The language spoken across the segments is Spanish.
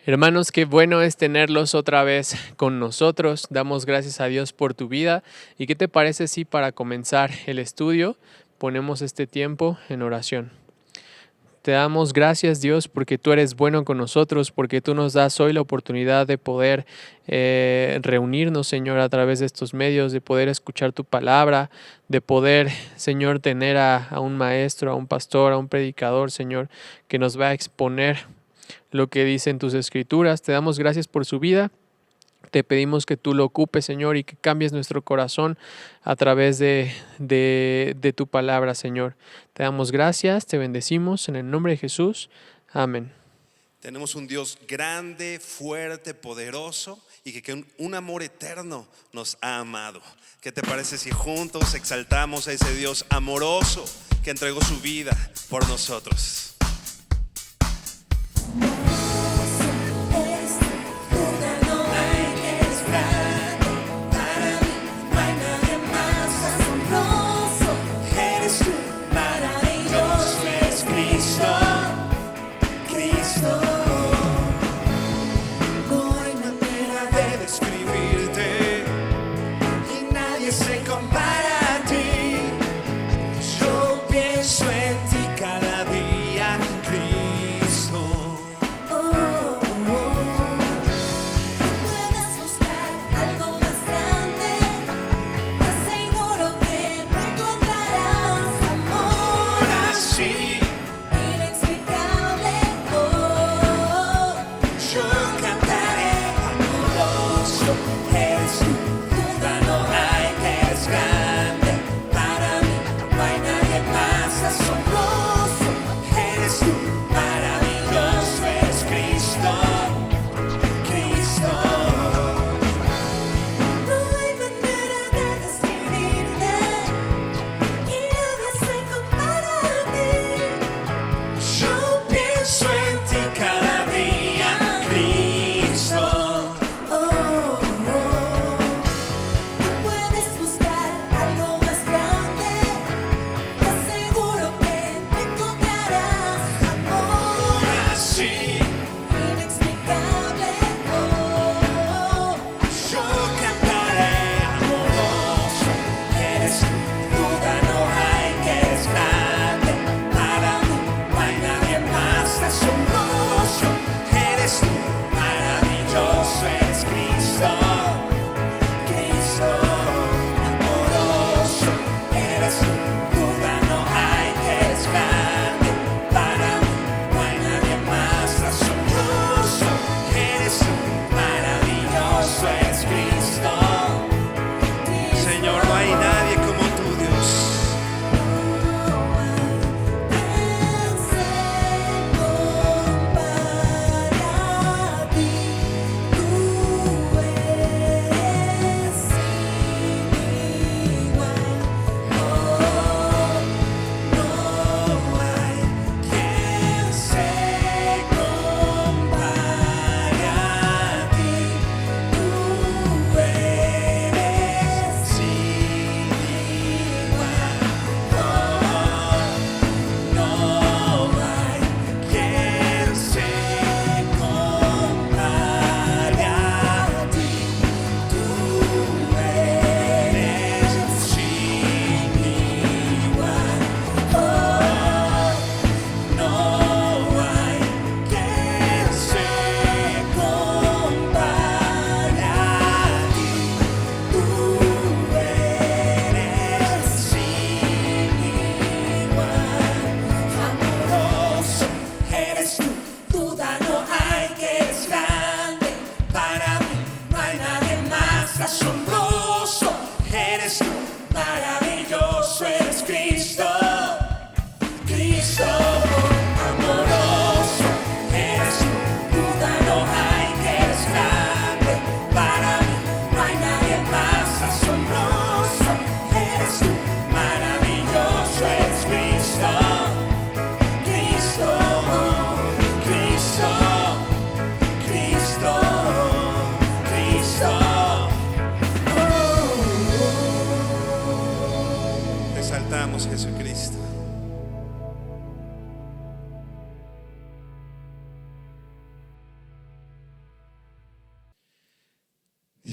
Hermanos, qué bueno es tenerlos otra vez con nosotros. Damos gracias a Dios por tu vida. ¿Y qué te parece si para comenzar el estudio ponemos este tiempo en oración? Te damos gracias, Dios, porque tú eres bueno con nosotros, porque tú nos das hoy la oportunidad de poder reunirnos, Señor, a través de estos medios, de poder escuchar tu palabra, de poder, Señor, tener a un maestro, a un pastor, a un predicador, Señor, que nos va a exponer lo que dicen tus escrituras. Te damos gracias por su vida. Te pedimos que tú lo ocupes, Señor, y que cambies nuestro corazón a través de tu palabra, Señor. Te damos gracias, te bendecimos en el nombre de Jesús. Amén. Tenemos un Dios grande, fuerte, poderoso y que con un amor eterno nos ha amado. ¿Qué te parece si juntos exaltamos a ese Dios amoroso que entregó su vida por nosotros?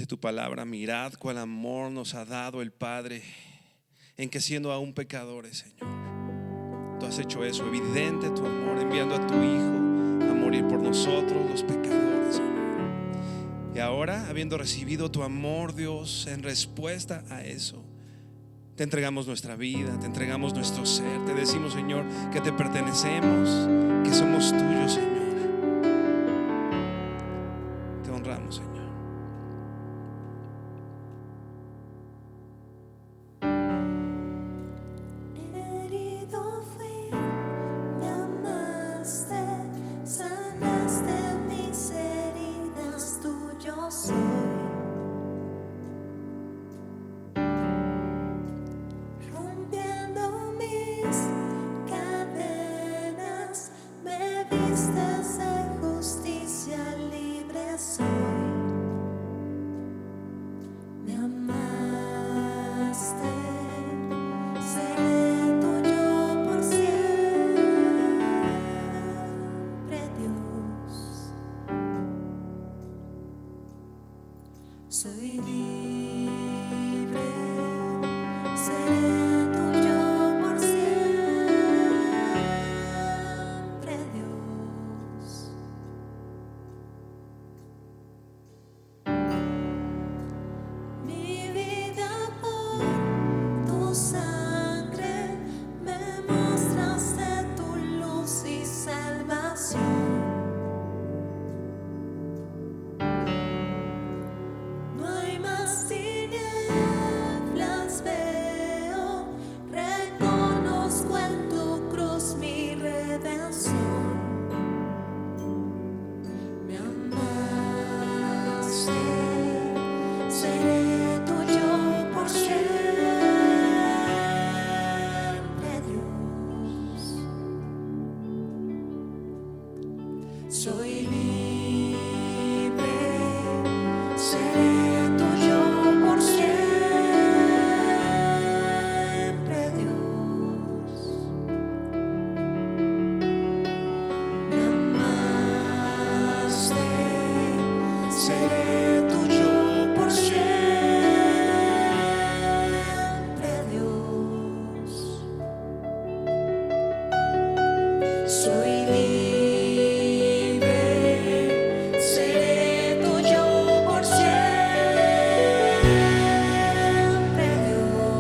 tu palabra: mirad cuál amor nos ha dado el Padre, en que siendo aún pecadores, Señor, tú has hecho eso evidente, tu amor, enviando a tu Hijo a morir por nosotros los pecadores, Señor. Y ahora, habiendo recibido tu amor, Dios, en respuesta a eso, te entregamos nuestra vida, te entregamos nuestro ser. Te decimos, Señor, que te pertenecemos, que somos tuyos, Señor. Te honramos, Señor. Herido fui, me amaste, sanaste mis heridas, tuyo soy. Rompiendo mis cadenas, me vistes de justicia, libre soy. Me amaste, seré tuyo por siempre, Dios. Soy libre, seré tuyo por siempre, Dios. Mi vida por tu sangre, me mostraste tu luz y salvación. No hay más tinieblas, veo, reconozco en tu cruz mi redención. Me amaste, seré tuyo por siempre, Dios. Soy libre, seré tuyo por siempre, Dios. Me amaste, seré tuyo por siempre, Dios. Soy libre, seré tuyo por siempre, Dios.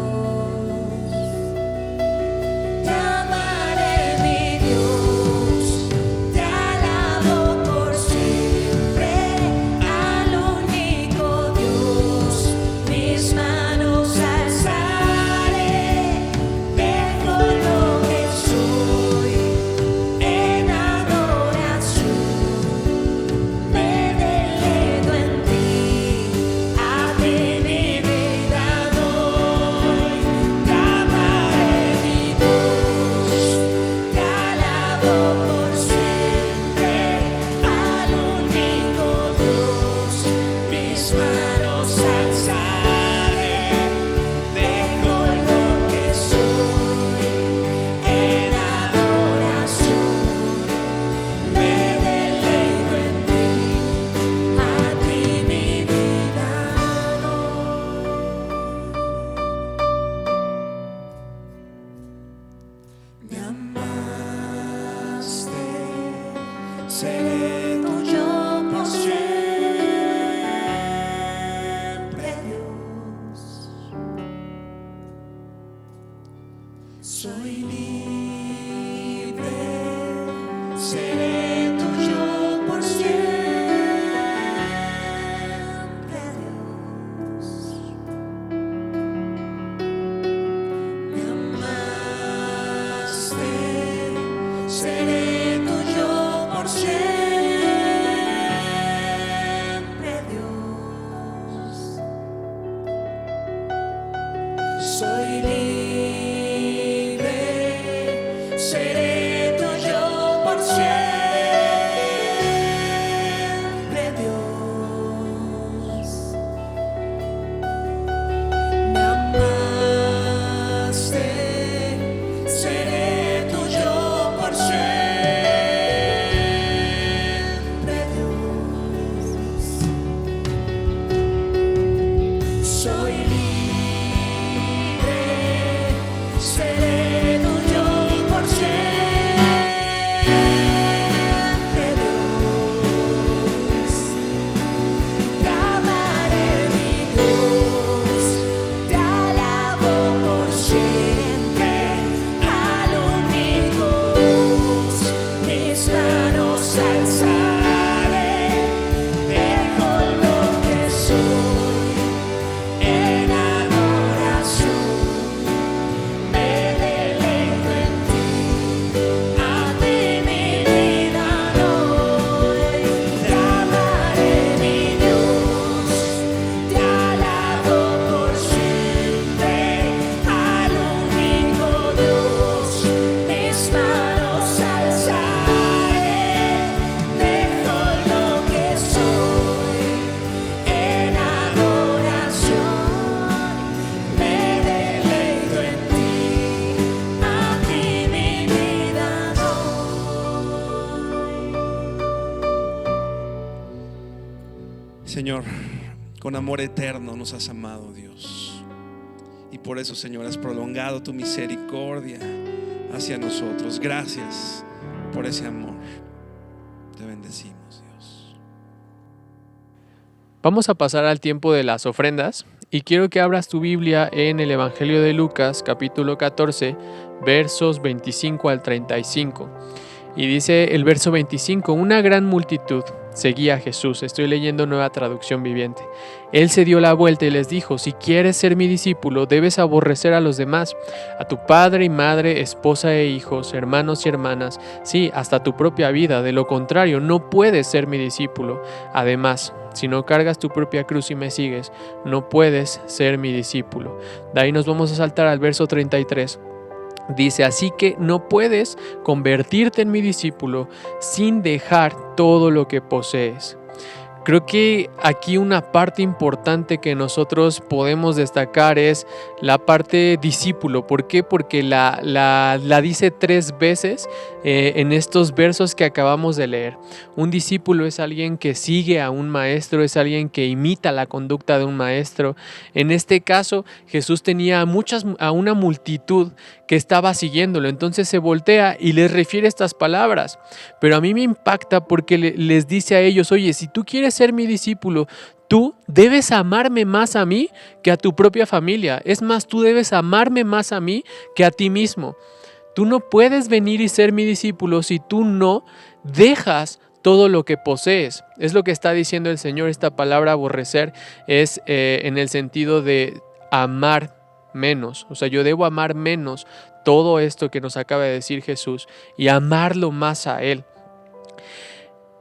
Te amaré, mi Dios, te alabo por siempre, al único Dios, mis manos alzaré, dejo lo que soy en adoración, me deleito en ti, a ti mi vida doy. Te amaré, mi Dios, te alabo por siempre, al único Dios, mis manos alzaré, dejo lo que soy en adoración, me deleito en ti, a ti mi vida doy. Me amaste, seré tuyo por siempre, Dios. Soy libre, seré tuyo por siempre, Dios. Me amaste, seré tuyo por siempre, Señor, con amor eterno nos has amado, Dios. Y por eso, Señor, has prolongado tu misericordia hacia nosotros. Gracias por ese amor. Te bendecimos, Dios. Vamos a pasar al tiempo de las ofrendas y quiero que abras tu Biblia en el Evangelio de Lucas, capítulo 14, versos 25 al 35. Y dice el verso 25: una gran multitud seguía a Jesús. Estoy leyendo Nueva Traducción Viviente. Él se dio la vuelta y les dijo: si quieres ser mi discípulo, debes aborrecer a los demás, a tu padre y madre, esposa e hijos, hermanos y hermanas, sí, hasta tu propia vida. De lo contrario, no puedes ser mi discípulo. Además, si no cargas tu propia cruz y me sigues, no puedes ser mi discípulo. De ahí nos vamos a saltar al verso 33. Dice: así que no puedes convertirte en mi discípulo sin dejar todo lo que posees. Creo que aquí una parte importante que nosotros podemos destacar es la parte discípulo. ¿Por qué? Porque la dice 3 veces en estos versos que acabamos de leer. Un discípulo es alguien que sigue a un maestro, es alguien que imita la conducta de un maestro. En este caso, Jesús tenía a una multitud que estaba siguiéndolo. Entonces se voltea y les refiere estas palabras. Pero a mí me impacta porque les dice a ellos: oye, si tú quieres ser mi discípulo, tú debes amarme más a mí que a tu propia familia. Es más, tú debes amarme más a mí que a ti mismo. Tú no puedes venir y ser mi discípulo si tú no dejas todo lo que posees. Es lo que está diciendo el Señor. Esta palabra aborrecer es en el sentido de amar menos. O sea, yo debo amar menos todo esto que nos acaba de decir Jesús y amarlo más a Él.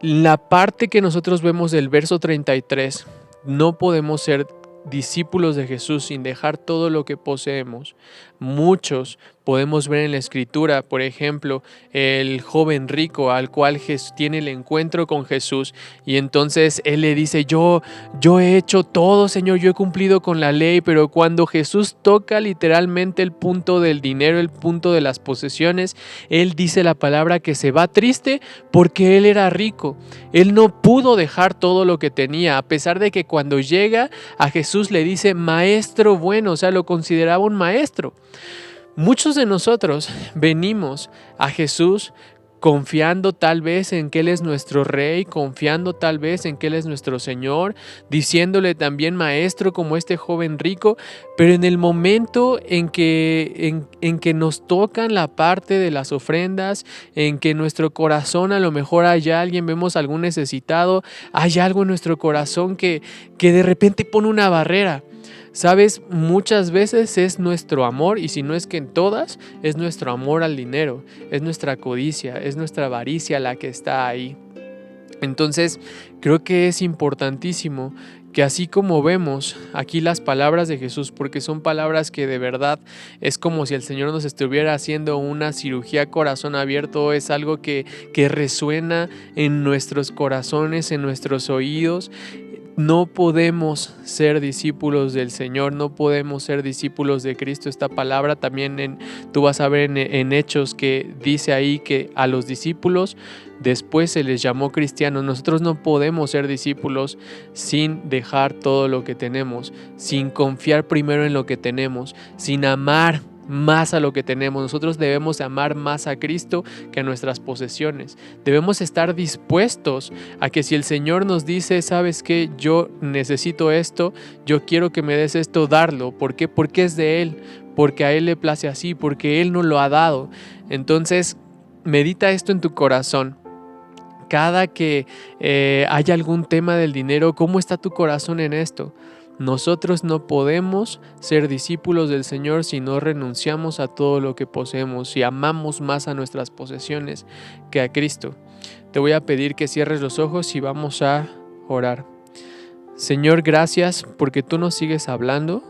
La parte que nosotros vemos del verso 33, no podemos ser discípulos de Jesús sin dejar todo lo que poseemos. Muchos podemos ver en la Escritura, por ejemplo, el joven rico al cual tiene el encuentro con Jesús y entonces él le dice: yo he hecho todo, Señor, yo he cumplido con la ley. Pero cuando Jesús toca literalmente el punto del dinero, el punto de las posesiones, él dice la palabra que se va triste porque él era rico. Él no pudo dejar todo lo que tenía, a pesar de que cuando llega a Jesús le dice: maestro bueno, o sea, lo consideraba un maestro. Muchos de nosotros venimos a Jesús confiando tal vez en que Él es nuestro Rey, confiando tal vez en que Él es nuestro Señor, diciéndole también maestro como este joven rico, pero en el momento en que nos tocan la parte de las ofrendas, en que en nuestro corazón a lo mejor hay alguien, vemos algún necesitado, hay algo en nuestro corazón que de repente pone una barrera. Sabes, muchas veces es nuestro amor, y si no es que en todas, es nuestro amor al dinero, es nuestra codicia, es nuestra avaricia la que está ahí. Entonces, creo que es importantísimo que así como vemos aquí las palabras de Jesús, porque son palabras que de verdad es como si el Señor nos estuviera haciendo una cirugía a corazón abierto, es algo que resuena en nuestros corazones, en nuestros oídos. No podemos ser discípulos del Señor, no podemos ser discípulos de Cristo. Esta palabra también tú vas a ver en Hechos que dice ahí que a los discípulos después se les llamó cristianos. Nosotros no podemos ser discípulos sin dejar todo lo que tenemos, sin confiar primero en lo que tenemos, sin amar más a lo que tenemos. Nosotros debemos amar más a Cristo que a nuestras posesiones. Debemos estar dispuestos a que si el Señor nos dice: ¿sabes qué? Yo necesito esto, yo quiero que me des esto, darlo. ¿Por qué? Porque es de Él, porque a Él le place así, porque Él nos lo ha dado. Entonces, medita esto en tu corazón. Cada que haya algún tema del dinero, ¿cómo está tu corazón en esto? Nosotros no podemos ser discípulos del Señor si no renunciamos a todo lo que poseemos, si amamos más a nuestras posesiones que a Cristo. Te voy a pedir que cierres los ojos y vamos a orar. Señor, gracias porque tú nos sigues hablando.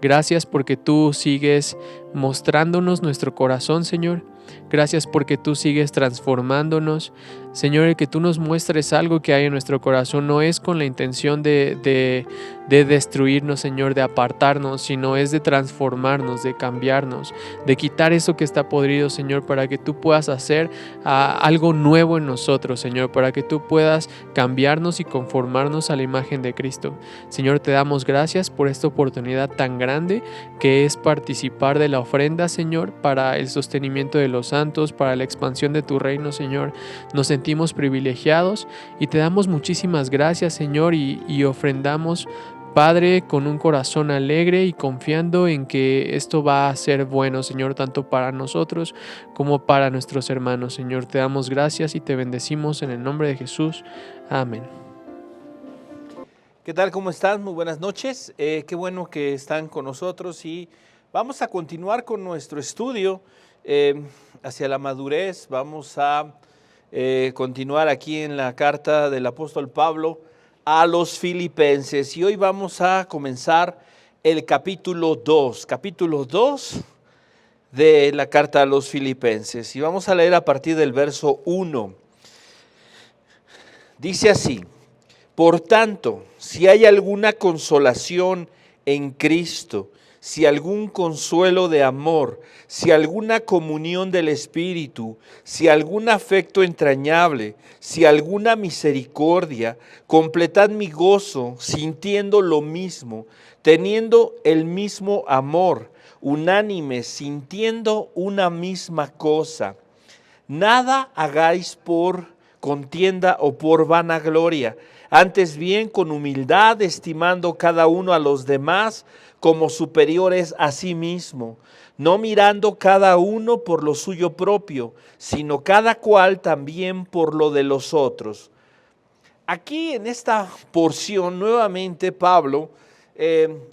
Gracias porque tú sigues mostrándonos nuestro corazón, Señor. Gracias porque tú sigues transformándonos. Señor, el que tú nos muestres algo que hay en nuestro corazón no es con la intención de destruirnos, Señor, de apartarnos, sino es de transformarnos, de cambiarnos, de quitar eso que está podrido, Señor, para que tú puedas hacer algo nuevo en nosotros, Señor, para que tú puedas cambiarnos y conformarnos a la imagen de Cristo. Señor, te damos gracias por esta oportunidad tan grande que es participar de la ofrenda, Señor, para el sostenimiento de los santos, para la expansión de tu reino, Señor. Nos sentimos privilegiados y te damos muchísimas gracias, Señor, y ofrendamos, Padre, con un corazón alegre y confiando en que esto va a ser bueno, Señor, tanto para nosotros como para nuestros hermanos. Señor, te damos gracias y te bendecimos en el nombre de Jesús. Amén. ¿Qué tal? ¿Cómo están? Muy buenas noches. Qué bueno que están con nosotros y vamos a continuar con nuestro estudio hacia la madurez. Vamos a continuar aquí en la carta del apóstol Pablo a los Filipenses y hoy vamos a comenzar el capítulo 2 de la carta a los Filipenses y vamos a leer a partir del verso 1. Dice así: por tanto, si hay alguna consolación en Cristo, si algún consuelo de amor, si alguna comunión del Espíritu, si algún afecto entrañable, si alguna misericordia, completad mi gozo, sintiendo lo mismo, teniendo el mismo amor, unánimes, sintiendo una misma cosa. Nada hagáis por contienda o por vanagloria, antes bien con humildad, estimando cada uno a los demás como superiores a sí mismo, no mirando cada uno por lo suyo propio, sino cada cual también por lo de los otros. Aquí en esta porción nuevamente Pablo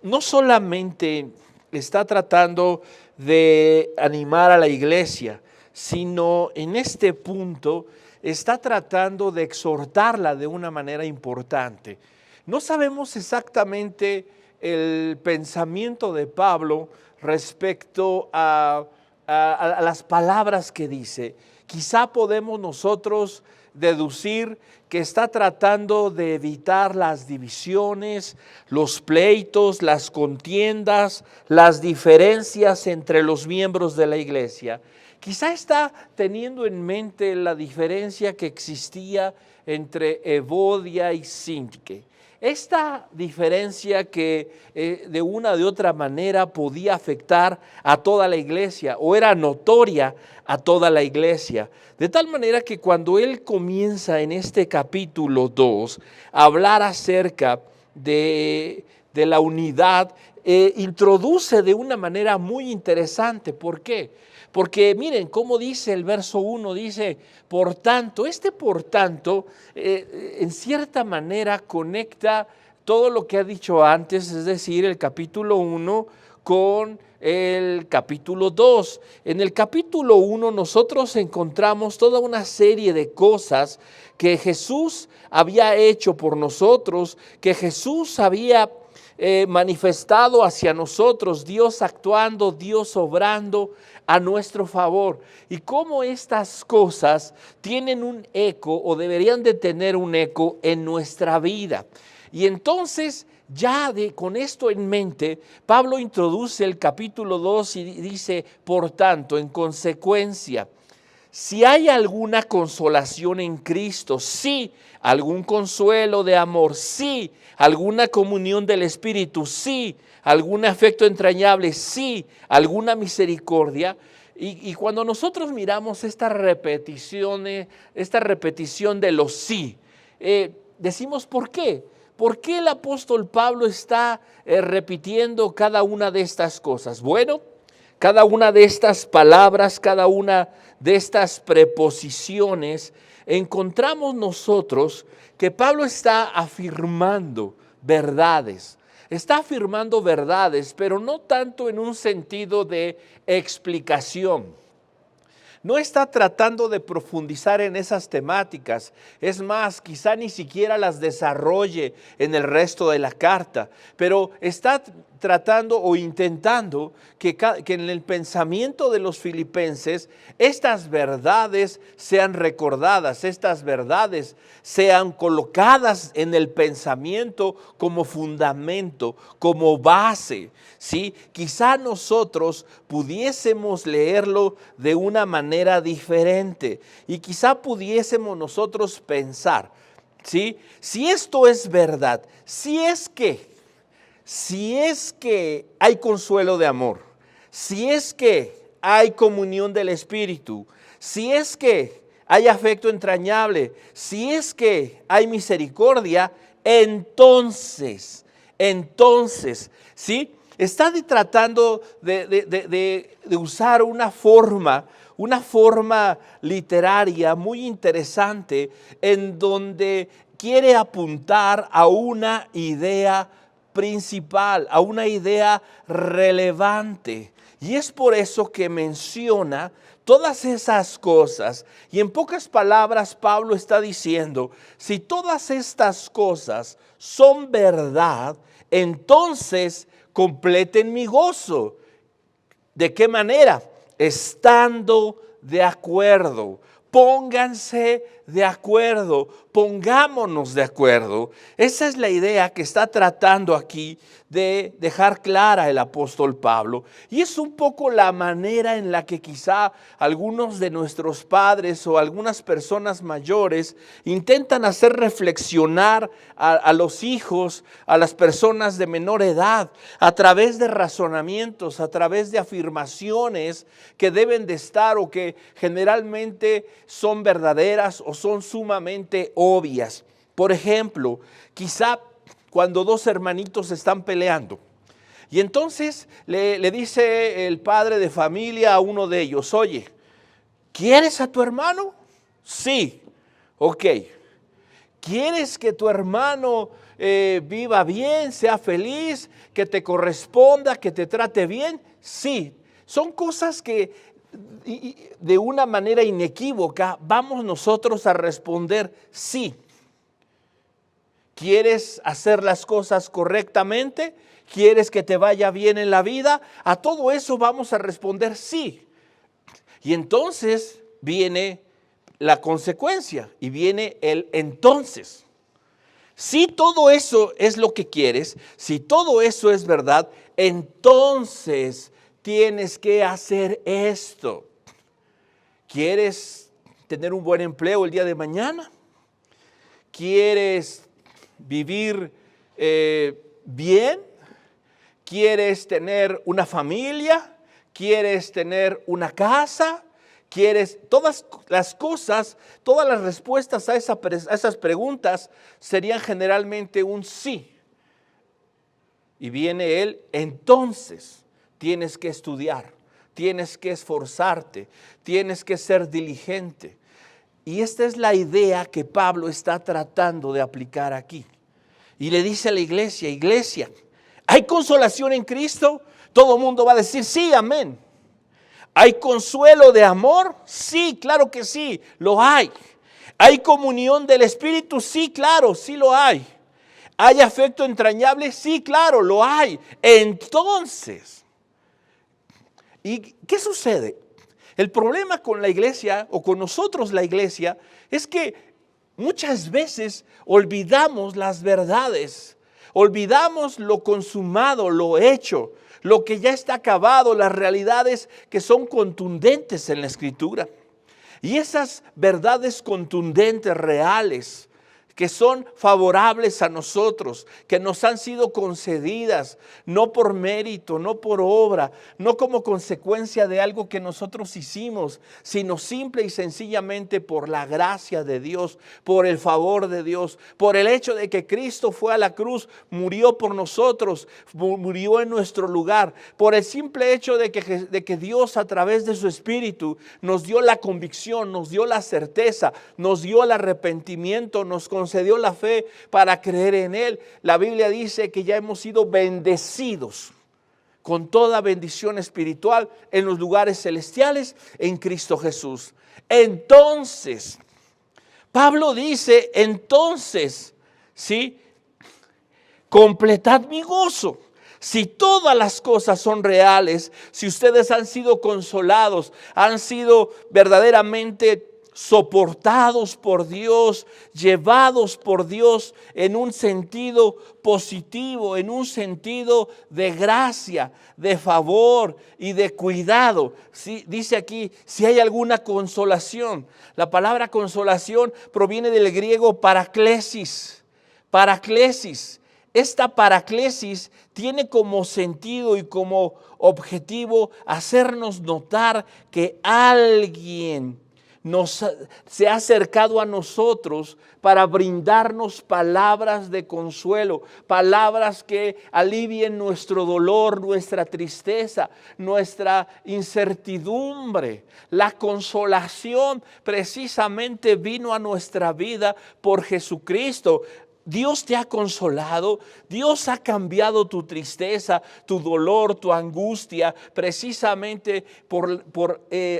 no solamente está tratando de animar a la iglesia, sino en este punto está tratando de exhortarla de una manera importante. No sabemos exactamente el pensamiento de Pablo respecto a las palabras que dice. Quizá podemos nosotros deducir que está tratando de evitar las divisiones, los pleitos, las contiendas, las diferencias entre los miembros de la iglesia. Quizá está teniendo en mente la diferencia que existía entre Evodia y Síntique. Esta diferencia que de una u otra manera podía afectar a toda la iglesia o era notoria a toda la iglesia. De tal manera que cuando él comienza en este capítulo 2 a hablar acerca de la unidad, introduce de una manera muy interesante. ¿Por qué? Porque miren cómo dice el verso 1, dice, por tanto, por tanto, en cierta manera conecta todo lo que ha dicho antes, es decir, el capítulo 1 con el capítulo 2. En el capítulo 1 nosotros encontramos toda una serie de cosas que Jesús había hecho por nosotros, que Jesús había manifestado hacia nosotros, Dios actuando, Dios obrando a nuestro favor, y cómo estas cosas tienen un eco o deberían de tener un eco en nuestra vida. Y entonces ya con esto en mente, Pablo introduce el capítulo 2 y dice, por tanto, en consecuencia, si hay alguna consolación en Cristo, sí, algún consuelo de amor, sí, alguna comunión del Espíritu, sí, algún afecto entrañable, sí, alguna misericordia. Y cuando nosotros miramos esta repetición de los sí, decimos ¿por qué? ¿Por qué el apóstol Pablo está repitiendo cada una de estas cosas? Bueno, cada una de estas palabras, cada una de estas preposiciones, encontramos nosotros que Pablo está afirmando verdades. Está afirmando verdades, pero no tanto en un sentido de explicación. No está tratando de profundizar en esas temáticas. Es más, quizá ni siquiera las desarrolle en el resto de la carta, pero está tratando o intentando que en el pensamiento de los filipenses estas verdades sean recordadas, estas verdades sean colocadas en el pensamiento como fundamento, como base, ¿sí? Quizá nosotros pudiésemos leerlo de una manera diferente y quizá pudiésemos nosotros pensar, ¿sí? Si esto es verdad, si es que hay consuelo de amor, si es que hay comunión del Espíritu, si es que hay afecto entrañable, si es que hay misericordia, entonces, ¿sí? Está tratando de usar una forma literaria muy interesante en donde quiere apuntar a una idea principal, a una idea relevante. Y es por eso que menciona todas esas cosas. Y en pocas palabras Pablo está diciendo, si todas estas cosas son verdad, entonces completen mi gozo. ¿De qué manera? Estando de acuerdo. Pónganse de acuerdo, pongámonos de acuerdo. Esa es la idea que está tratando aquí de dejar clara el apóstol Pablo. Y es un poco la manera en la que quizá algunos de nuestros padres o algunas personas mayores intentan hacer reflexionar a los hijos, a las personas de menor edad, a través de razonamientos, a través de afirmaciones que deben de estar o que generalmente son verdaderas o son sumamente obvias. Por ejemplo, quizá cuando dos hermanitos están peleando y entonces le dice el padre de familia a uno de ellos, oye, ¿quieres a tu hermano? Sí, ok. ¿Quieres que tu hermano viva bien, sea feliz, que te corresponda, que te trate bien? Sí, son cosas que de una manera inequívoca vamos nosotros a responder sí. ¿Quieres hacer las cosas correctamente? ¿Quieres que te vaya bien en la vida? A todo eso vamos a responder sí. Y entonces viene la consecuencia y viene el entonces. Si todo eso es lo que quieres, si todo eso es verdad, entonces tienes que hacer esto. ¿Quieres tener un buen empleo el día de mañana? ¿Quieres vivir bien? ¿Quieres tener una familia? ¿Quieres tener una casa? ¿Quieres? Todas las cosas, todas las respuestas a esas preguntas serían generalmente un sí. Y viene él, entonces tienes que estudiar, tienes que esforzarte, tienes que ser diligente. Y esta es la idea que Pablo está tratando de aplicar aquí. Y le dice a la iglesia, iglesia, ¿hay consolación en Cristo? Todo el mundo va a decir sí, amén. ¿Hay consuelo de amor? Sí, claro que sí, lo hay. ¿Hay comunión del Espíritu? Sí, claro, sí lo hay. ¿Hay afecto entrañable? Sí, claro, lo hay. Entonces, ¿y qué sucede? El problema con la iglesia o con nosotros la iglesia es que muchas veces olvidamos las verdades, olvidamos lo consumado, lo hecho, lo que ya está acabado, las realidades que son contundentes en la Escritura. Y esas verdades contundentes, reales, que son favorables a nosotros, que nos han sido concedidas, no por mérito, no por obra, no como consecuencia de algo que nosotros hicimos, sino simple y sencillamente por la gracia de Dios, por el favor de Dios, por el hecho de que Cristo fue a la cruz, murió por nosotros, murió en nuestro lugar, por el simple hecho de que Dios a través de su Espíritu nos dio la convicción, nos dio la certeza, nos dio el arrepentimiento, nos concedió la fe para creer en Él. La Biblia dice que ya hemos sido bendecidos con toda bendición espiritual en los lugares celestiales en Cristo Jesús. Entonces, Pablo dice, entonces, ¿sí? Completad mi gozo. Si todas las cosas son reales, si ustedes han sido consolados, han sido verdaderamente soportados por Dios, llevados por Dios en un sentido positivo, en un sentido de gracia, de favor y de cuidado. Sí, dice aquí, si hay alguna consolación. La palabra consolación proviene del griego paraklesis. Paraklesis. Esta paraklesis tiene como sentido y como objetivo hacernos notar que alguien se ha acercado a nosotros para brindarnos palabras de consuelo, palabras que alivien nuestro dolor, nuestra tristeza, nuestra incertidumbre. La consolación precisamente vino a nuestra vida por Jesucristo. Dios te ha consolado, Dios ha cambiado tu tristeza, tu dolor, tu angustia, precisamente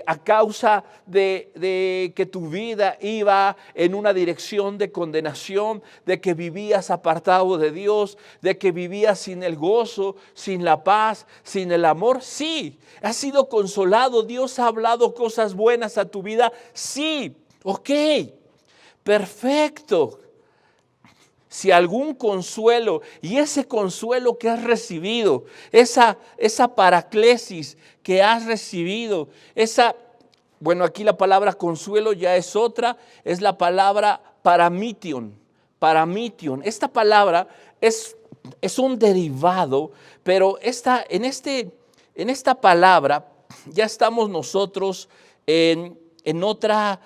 a causa de que tu vida iba en una dirección de condenación, de que vivías apartado de Dios, de que vivías sin el gozo, sin la paz, sin el amor. Sí, has sido consolado, Dios ha hablado cosas buenas a tu vida. Sí, ok, perfecto. Si algún consuelo, y ese consuelo que has recibido, esa paraklesis que has recibido, bueno, aquí la palabra consuelo ya es otra, es la palabra paramition. Paramition. Esta palabra es un derivado, pero en esta palabra ya estamos nosotros en otra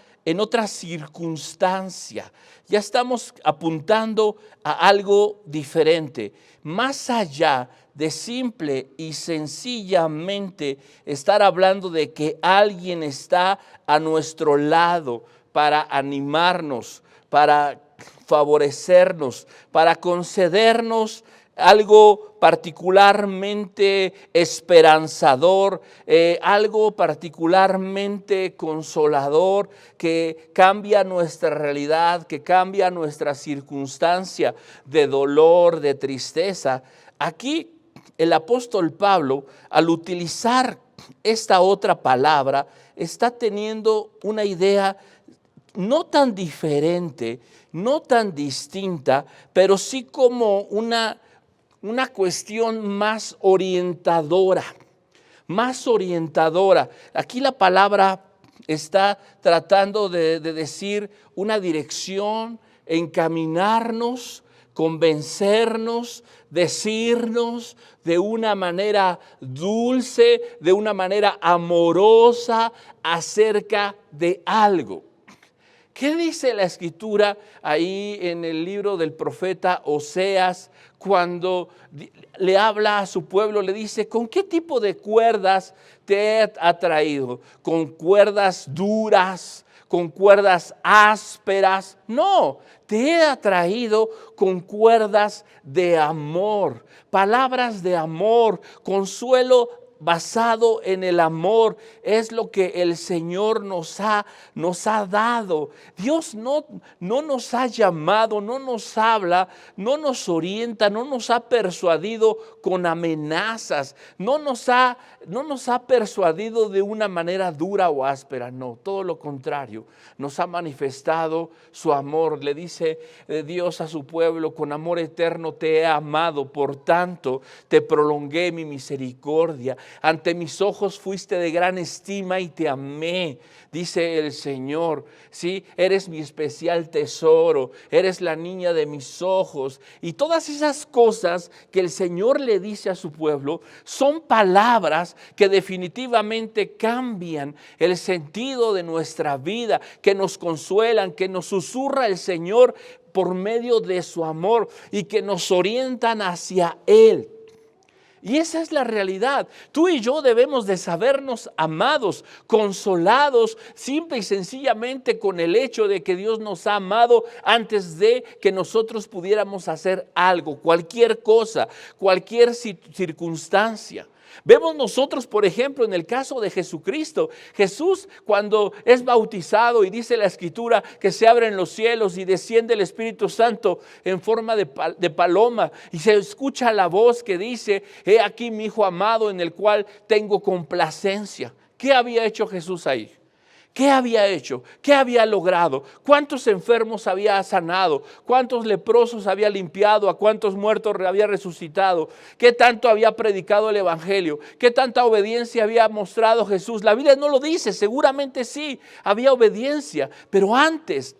circunstancia. Ya estamos apuntando a algo diferente, más allá de simple y sencillamente estar hablando de que alguien está a nuestro lado para animarnos, para favorecernos, para concedernos algo particularmente esperanzador, algo particularmente consolador, que cambia nuestra realidad, que cambia nuestra circunstancia de dolor, de tristeza. Aquí el apóstol Pablo, al utilizar esta otra palabra, está teniendo una idea no tan diferente, no tan distinta, pero sí como una cuestión más orientadora, más orientadora. Aquí la palabra está tratando de decir una dirección, encaminarnos, convencernos, decirnos de una manera dulce, de una manera amorosa acerca de algo. ¿Qué dice la Escritura ahí en el libro del profeta Oseas cuando le habla a su pueblo? Le dice, ¿con qué tipo de cuerdas te ha traído? ¿Con cuerdas duras? ¿Con cuerdas ásperas? No, te he atraído con cuerdas de amor, palabras de amor, consuelo basado en el amor. Es lo que el Señor nos ha dado. Dios no nos ha llamado, no nos habla, no nos orienta, no nos ha persuadido con amenazas, no nos ha persuadido de una manera dura o áspera. No, todo lo contrario, nos ha manifestado su amor. Le dice Dios a su pueblo, con amor eterno te he amado, por tanto te prolongué mi misericordia. Ante mis ojos fuiste de gran estima y te amé, dice el Señor. Sí, eres mi especial tesoro, eres la niña de mis ojos. Y todas esas cosas que el Señor le dice a su pueblo son palabras que definitivamente cambian el sentido de nuestra vida, que nos consuelan, que nos susurra el Señor por medio de su amor y que nos orientan hacia Él. Y esa es la realidad. Tú y yo debemos de sabernos amados, consolados, simple y sencillamente con el hecho de que Dios nos ha amado antes de que nosotros pudiéramos hacer algo, cualquier cosa, cualquier circunstancia. Vemos nosotros, por ejemplo, en el caso de Jesucristo. Jesús, cuando es bautizado y dice la Escritura que se abren los cielos y desciende el Espíritu Santo en forma de paloma, y se escucha la voz que dice: he aquí mi Hijo amado en el cual tengo complacencia. ¿Qué había hecho Jesús ahí? ¿Qué había hecho? ¿Qué había logrado? ¿Cuántos enfermos había sanado? ¿Cuántos leprosos había limpiado? ¿A cuántos muertos había resucitado? ¿Qué tanto había predicado el Evangelio? ¿Qué tanta obediencia había mostrado Jesús? La Biblia no lo dice, seguramente sí, había obediencia, pero antes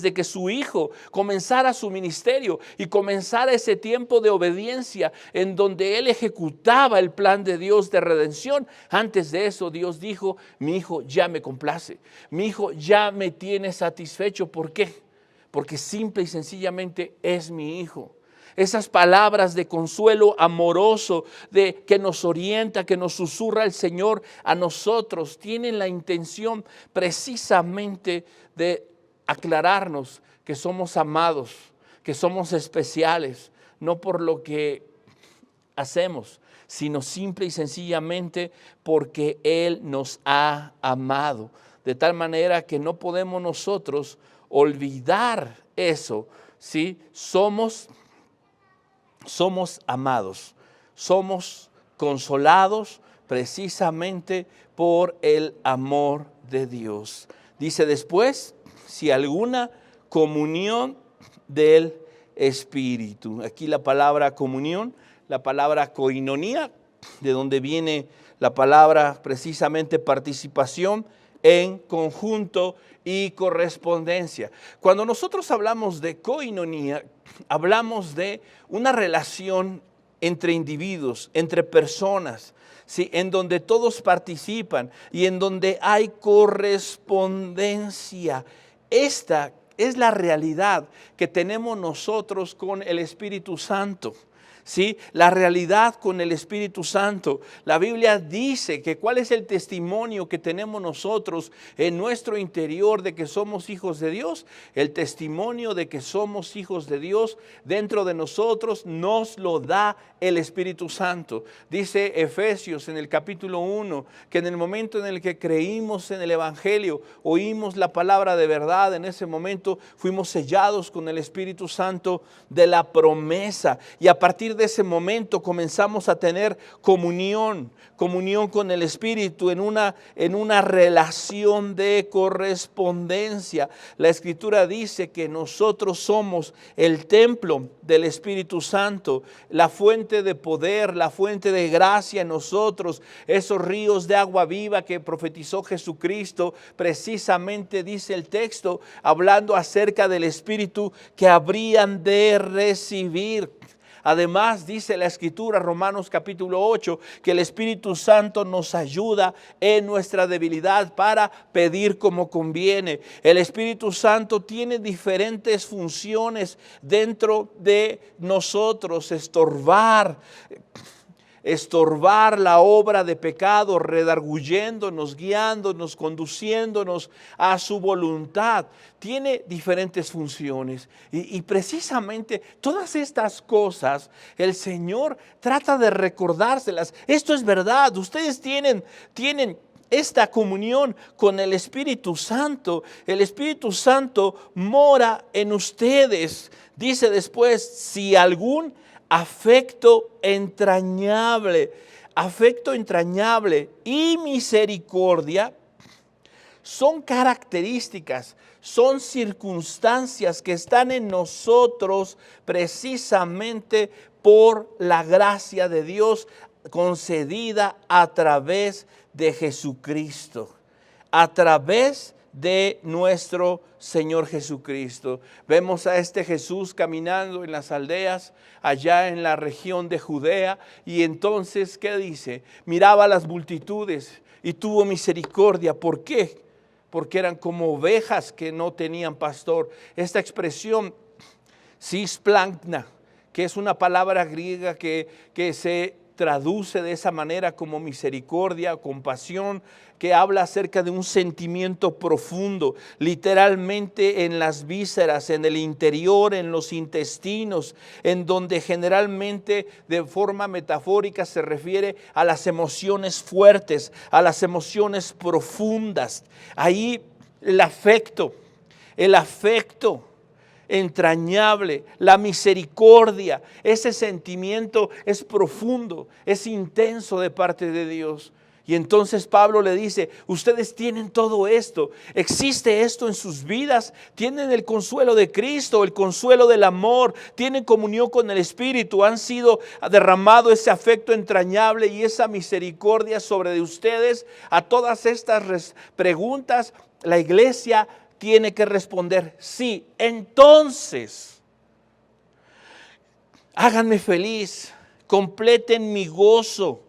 de que su Hijo comenzara su ministerio y comenzara ese tiempo de obediencia en donde Él ejecutaba el plan de Dios de redención, antes de eso Dios dijo: mi Hijo ya me complace, mi Hijo ya me tiene satisfecho. ¿Por qué? Porque simple y sencillamente es mi Hijo. Esas palabras de consuelo amoroso, que nos orienta, que nos susurra el Señor a nosotros, tienen la intención precisamente de aclararnos que somos amados, que somos especiales, no por lo que hacemos, sino simple y sencillamente porque Él nos ha amado. De tal manera que no podemos nosotros olvidar eso, ¿sí? Somos amados, somos consolados precisamente por el amor de Dios. Dice después: si alguna comunión del Espíritu. Aquí la palabra comunión, la palabra koinonía, de donde viene la palabra precisamente participación en conjunto y correspondencia. Cuando nosotros hablamos de koinonía, hablamos de una relación entre individuos, entre personas, ¿sí? En donde todos participan y en donde hay correspondencia. Esta es la realidad que tenemos nosotros con el Espíritu Santo. ¿Sí? La realidad con el Espíritu Santo. La Biblia dice que cuál es el testimonio que tenemos nosotros en nuestro interior de que somos hijos de Dios. El testimonio de que somos hijos de Dios dentro de nosotros nos lo da el Espíritu Santo. Dice Efesios en el capítulo 1 que en el momento en el que creímos en el Evangelio, oímos la palabra de verdad, en ese momento fuimos sellados con el Espíritu Santo de la promesa, y a partir de ese momento comenzamos a tener comunión con el Espíritu en una relación de correspondencia. La Escritura dice que nosotros somos el templo del Espíritu Santo, la fuente de poder, la fuente de gracia en nosotros, esos ríos de agua viva que profetizó Jesucristo. Precisamente dice el texto, hablando acerca del Espíritu que habrían de recibir. Además dice la Escritura, Romanos capítulo 8, que el Espíritu Santo nos ayuda en nuestra debilidad para pedir como conviene. El Espíritu Santo tiene diferentes funciones dentro de nosotros: estorbar la obra de pecado, redarguyéndonos, guiándonos, conduciéndonos a su voluntad. Tiene diferentes funciones y precisamente todas estas cosas el Señor trata de recordárselas. Esto es verdad, ustedes tienen esta comunión con el Espíritu Santo. El Espíritu Santo mora en ustedes. Dice después: si algún afecto entrañable y misericordia son características, son circunstancias que están en nosotros precisamente por la gracia de Dios concedida a través de Jesucristo, a través de nuestro Señor Jesucristo. Vemos a este Jesús caminando en las aldeas allá en la región de Judea, y entonces, ¿qué dice? Miraba a las multitudes y tuvo misericordia. ¿Por qué? Porque eran como ovejas que no tenían pastor. Esta expresión cisplancna, que es una palabra griega que se traduce de esa manera como misericordia, compasión, que habla acerca de un sentimiento profundo, literalmente en las vísceras, en el interior, en los intestinos, en donde generalmente de forma metafórica se refiere a las emociones fuertes, a las emociones profundas. Ahí el afecto entrañable, la misericordia, ese sentimiento es profundo, es intenso de parte de Dios. Y entonces Pablo le dice, ustedes tienen todo esto, existe esto en sus vidas, tienen el consuelo de Cristo, el consuelo del amor, tienen comunión con el Espíritu, han sido derramado ese afecto entrañable y esa misericordia sobre de ustedes. A todas estas preguntas, la iglesia tiene que responder sí. Entonces, háganme feliz, completen mi gozo,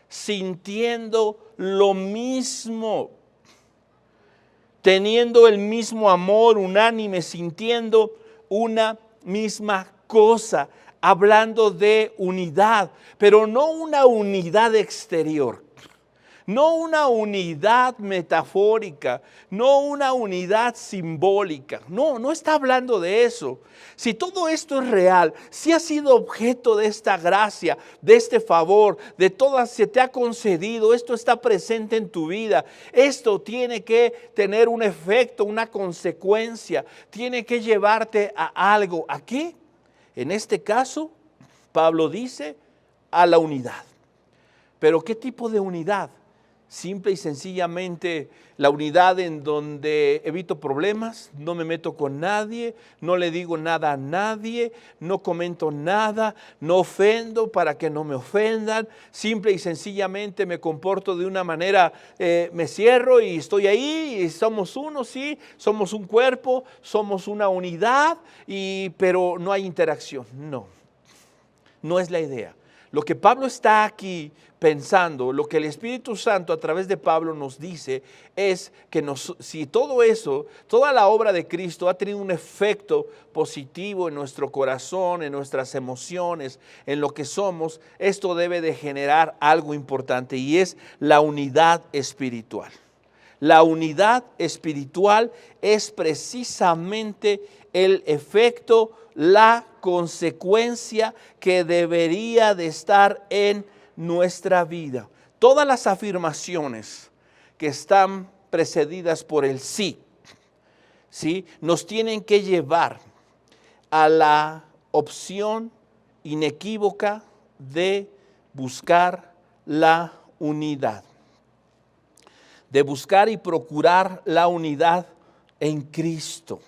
sintiendo lo mismo, teniendo el mismo amor unánime, sintiendo una misma cosa, hablando de unidad, pero no una unidad exterior. No una unidad metafórica, no una unidad simbólica. No está hablando de eso. Si todo esto es real, si has sido objeto de esta gracia, de este favor, de todas se te ha concedido, esto está presente en tu vida, esto tiene que tener un efecto, una consecuencia, tiene que llevarte a algo. ¿A qué? En este caso, Pablo dice, a la unidad. ¿Pero qué tipo de unidad? Simple y sencillamente la unidad en donde evito problemas, no me meto con nadie, no le digo nada a nadie, no comento nada, no ofendo para que no me ofendan, simple y sencillamente me comporto de una manera, me cierro y estoy ahí y somos uno, sí, somos un cuerpo, somos una unidad, pero no hay interacción. No es la idea. Lo que Pablo está aquí pensando, lo que el Espíritu Santo a través de Pablo nos dice es que si todo eso, toda la obra de Cristo ha tenido un efecto positivo en nuestro corazón, en nuestras emociones, en lo que somos, esto debe de generar algo importante y es la unidad espiritual. La unidad espiritual es precisamente el efecto, la consecuencia que debería de estar en nuestra vida. Todas las afirmaciones que están precedidas por el sí, nos tienen que llevar a la opción inequívoca de buscar la unidad, de buscar y procurar la unidad en Cristo.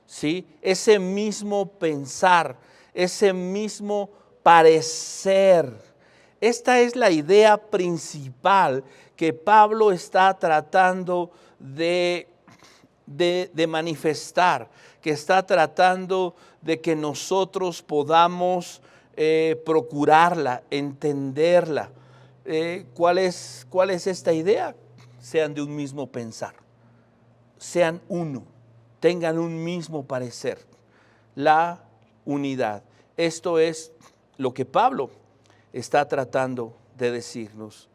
¿Sí? Ese mismo pensar, ese mismo parecer. Esta es la idea principal que Pablo está tratando de manifestar, que está tratando de que nosotros podamos procurarla, entenderla. ¿Cuál es esta idea? Sean de un mismo pensar, sean uno. Tengan un mismo parecer, la unidad. Esto es lo que Pablo está tratando de decirnos.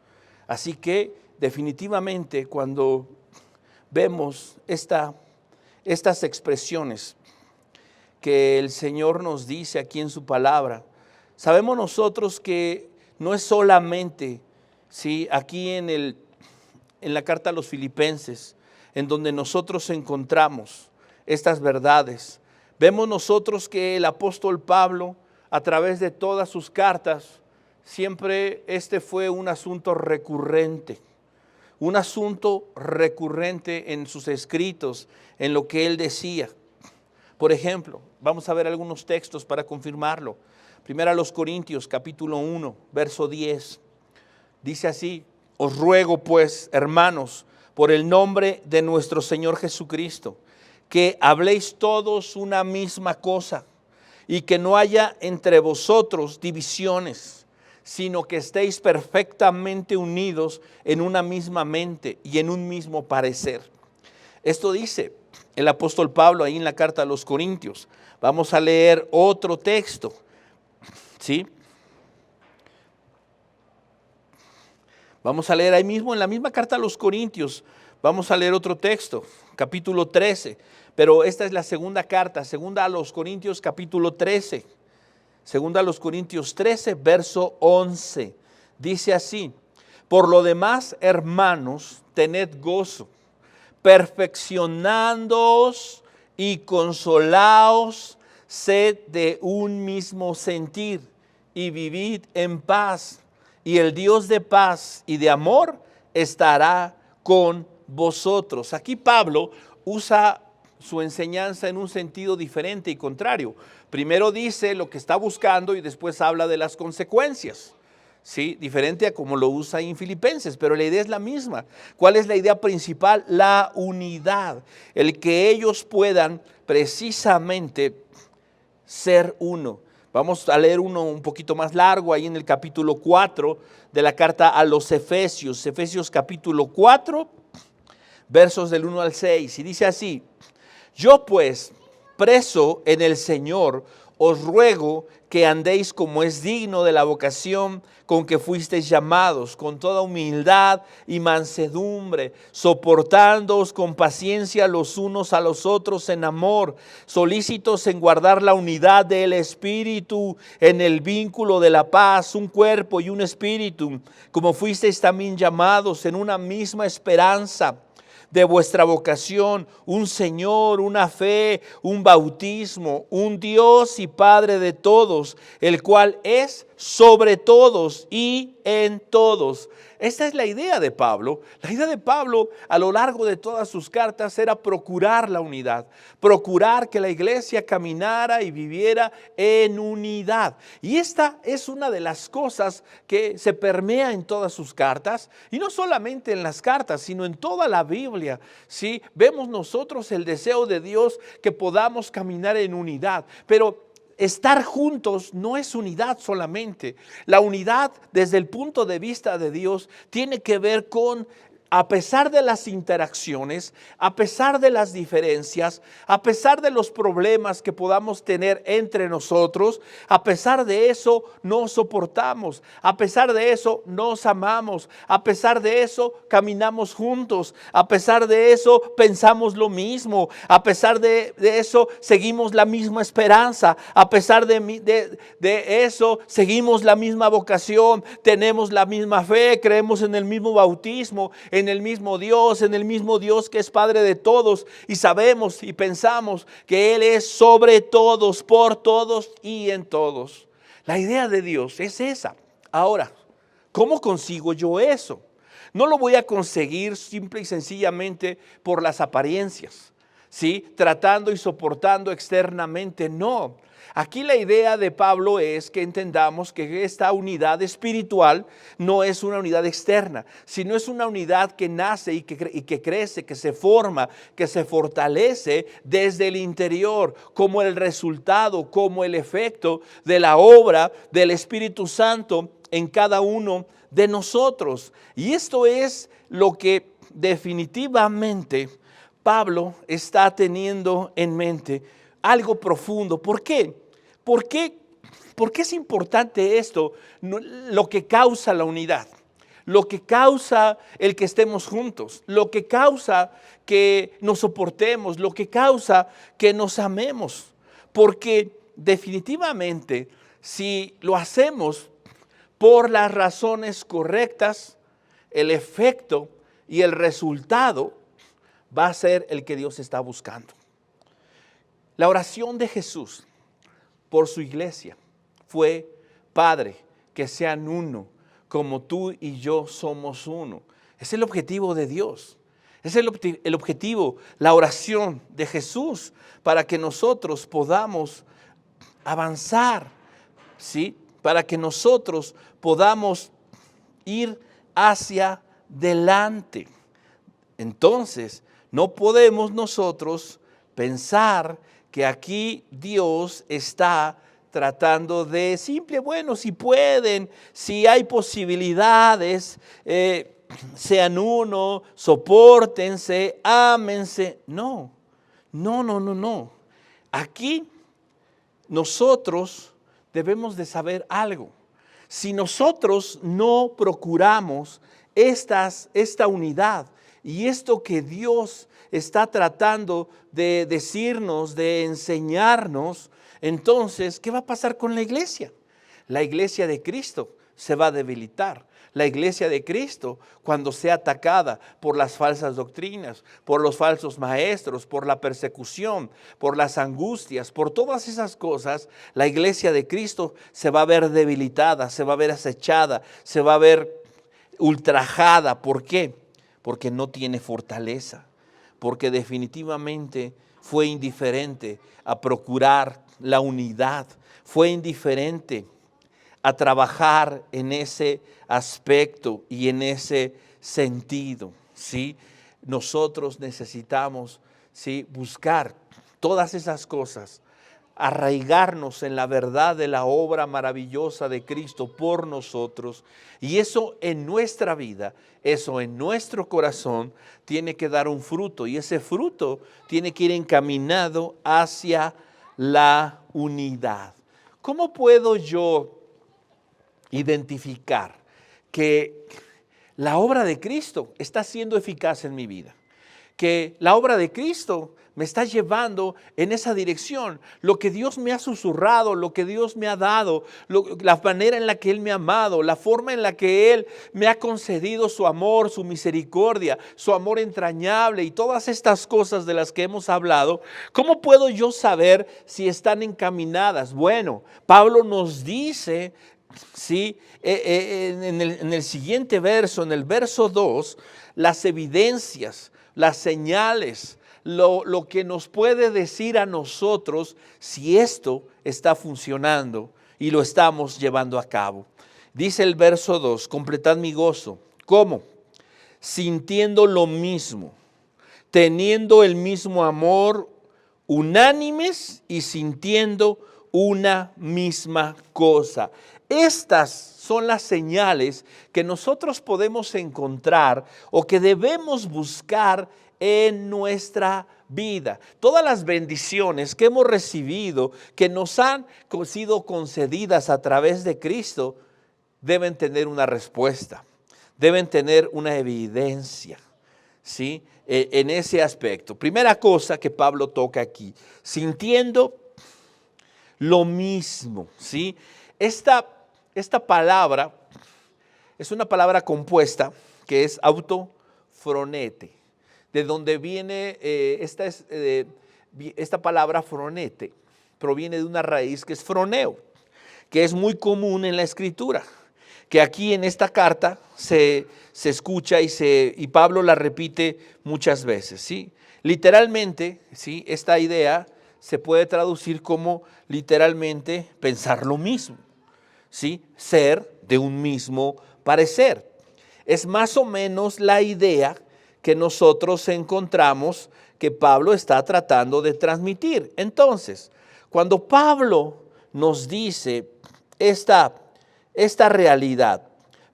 Así que definitivamente cuando vemos estas expresiones que el Señor nos dice aquí en su palabra, sabemos nosotros que no es solamente aquí en la carta a los Filipenses, en donde nosotros encontramos estas verdades. Vemos nosotros que el apóstol Pablo, a través de todas sus cartas, siempre este fue un asunto recurrente en sus escritos, en lo que él decía. Por ejemplo, vamos a ver algunos textos para confirmarlo. Primero a los Corintios, capítulo 1, verso 10. Dice así: os ruego pues, hermanos, por el nombre de nuestro Señor Jesucristo, que habléis todos una misma cosa y que no haya entre vosotros divisiones, sino que estéis perfectamente unidos en una misma mente y en un mismo parecer. Esto dice el apóstol Pablo ahí en la carta a los Corintios. Vamos a leer otro texto, ¿sí? Vamos a leer ahí mismo en la misma carta a los Corintios. Vamos a leer otro texto, capítulo 13. Pero esta es la segunda carta, segunda a los Corintios capítulo 13. Segunda a los Corintios 13, verso 11. Dice así: por lo demás, hermanos, tened gozo, perfeccionándoos y consolaos, sed de un mismo sentir y vivid en paz. Y el Dios de paz y de amor estará con vosotros. Aquí Pablo usa su enseñanza en un sentido diferente y contrario. Primero dice lo que está buscando y después habla de las consecuencias. Sí, diferente a como lo usa en Filipenses, pero la idea es la misma. ¿Cuál es la idea principal? La unidad, el que ellos puedan precisamente ser uno. Vamos a leer uno un poquito más largo ahí en el capítulo 4 de la carta a los Efesios, Efesios capítulo 4, versos del 1 al 6, y dice así: yo pues, preso en el Señor, os ruego que andéis como es digno de la vocación con que fuisteis llamados, con toda humildad y mansedumbre, soportándoos con paciencia los unos a los otros en amor, solícitos en guardar la unidad del Espíritu en el vínculo de la paz, un cuerpo y un espíritu, como fuisteis también llamados en una misma esperanza de vuestra vocación, un Señor, una fe, un bautismo, un Dios y Padre de todos, el cual es sobre todos y en todos. Esta es la idea de Pablo. La idea de Pablo a lo largo de todas sus cartas era procurar la unidad, procurar que la iglesia caminara y viviera en unidad. Y esta es una de las cosas que se permea en todas sus cartas, y no solamente en las cartas, sino en toda la Biblia. ¿Sí? Vemos nosotros el deseo de Dios que podamos caminar en unidad, pero estar juntos no es unidad solamente. La unidad desde el punto de vista de Dios tiene que ver con, a pesar de las interacciones, a pesar de las diferencias, a pesar de los problemas que podamos tener entre nosotros, a pesar de eso nos soportamos, a pesar de eso nos amamos, a pesar de eso caminamos juntos, a pesar de eso pensamos lo mismo, a pesar de eso seguimos la misma esperanza, a pesar de eso seguimos la misma vocación, tenemos la misma fe, creemos en el mismo bautismo, en el mismo Dios que es Padre de todos, y sabemos y pensamos que Él es sobre todos, por todos y en todos. La idea de Dios es esa. Ahora, ¿cómo consigo yo eso? No lo voy a conseguir simple y sencillamente por las apariencias, ¿sí? Tratando y soportando externamente, no. Aquí la idea de Pablo es que entendamos que esta unidad espiritual no es una unidad externa, sino es una unidad que nace y que crece, que se forma, que se fortalece desde el interior, como el resultado, como el efecto de la obra del Espíritu Santo en cada uno de nosotros. Y esto es lo que definitivamente Pablo está teniendo en mente, algo profundo. ¿Por qué? ¿Por qué es importante esto? Lo que causa la unidad, lo que causa el que estemos juntos, lo que causa que nos soportemos, lo que causa que nos amemos. Porque definitivamente, si lo hacemos por las razones correctas, el efecto y el resultado va a ser el que Dios está buscando. La oración de Jesús por su iglesia fue: Padre, que sean uno, como tú y yo somos uno. Es el objetivo de Dios. Es el objetivo, la oración de Jesús, para que nosotros podamos avanzar, ¿sí? Para que nosotros podamos ir hacia delante. Entonces, no podemos nosotros pensar que aquí Dios está tratando de bueno, si pueden, si hay posibilidades, sean uno, sopórtense, ámense. No. Aquí nosotros debemos de saber algo. Si nosotros no procuramos esta unidad y esto que Dios está tratando de decirnos, de enseñarnos, entonces, ¿qué va a pasar con la iglesia? La iglesia de Cristo se va a debilitar. La iglesia de Cristo, cuando sea atacada por las falsas doctrinas, por los falsos maestros, por la persecución, por las angustias, por todas esas cosas, la iglesia de Cristo se va a ver debilitada, se va a ver acechada, se va a ver ultrajada. ¿Por qué? Porque no tiene fortaleza, porque definitivamente fue indiferente a procurar la unidad, fue indiferente a trabajar en ese aspecto y en ese sentido, ¿sí? Nosotros necesitamos, ¿sí?, buscar todas esas cosas, arraigarnos en la verdad de la obra maravillosa de Cristo por nosotros, y eso en nuestra vida, eso en nuestro corazón tiene que dar un fruto, y ese fruto tiene que ir encaminado hacia la unidad. ¿Cómo puedo yo identificar que la obra de Cristo está siendo eficaz en mi vida? Que la obra de Cristo me está llevando en esa dirección. Lo que Dios me ha susurrado, lo que Dios me ha dado, la manera en la que Él me ha amado, la forma en la que Él me ha concedido su amor, su misericordia, su amor entrañable y todas estas cosas de las que hemos hablado. ¿Cómo puedo yo saber si están encaminadas? Bueno, Pablo nos dice, ¿sí?, en el siguiente verso, en el verso 2, las evidencias, las señales, lo que nos puede decir a nosotros si esto está funcionando y lo estamos llevando a cabo. Dice el verso 2, completad mi gozo. ¿Cómo? Sintiendo lo mismo, teniendo el mismo amor, unánimes y sintiendo una misma cosa. Estas son las señales que nosotros podemos encontrar o que debemos buscar en nuestra vida. Todas las bendiciones que hemos recibido, que nos han sido concedidas a través de Cristo, deben tener una respuesta, deben tener una evidencia, ¿sí?, en ese aspecto. Primera cosa que Pablo toca aquí, sintiendo lo mismo, ¿sí? Esta palabra es una palabra compuesta que es autofronete, de donde viene esta palabra fronete, proviene de una raíz que es froneo, que es muy común en la escritura, que aquí en esta carta se escucha y Pablo la repite muchas veces, ¿sí? Literalmente, ¿sí?, esta idea se puede traducir como literalmente pensar lo mismo, ¿sí?, ser de un mismo parecer. Es más o menos la idea que nosotros encontramos que Pablo está tratando de transmitir. Entonces, cuando Pablo nos dice esta realidad,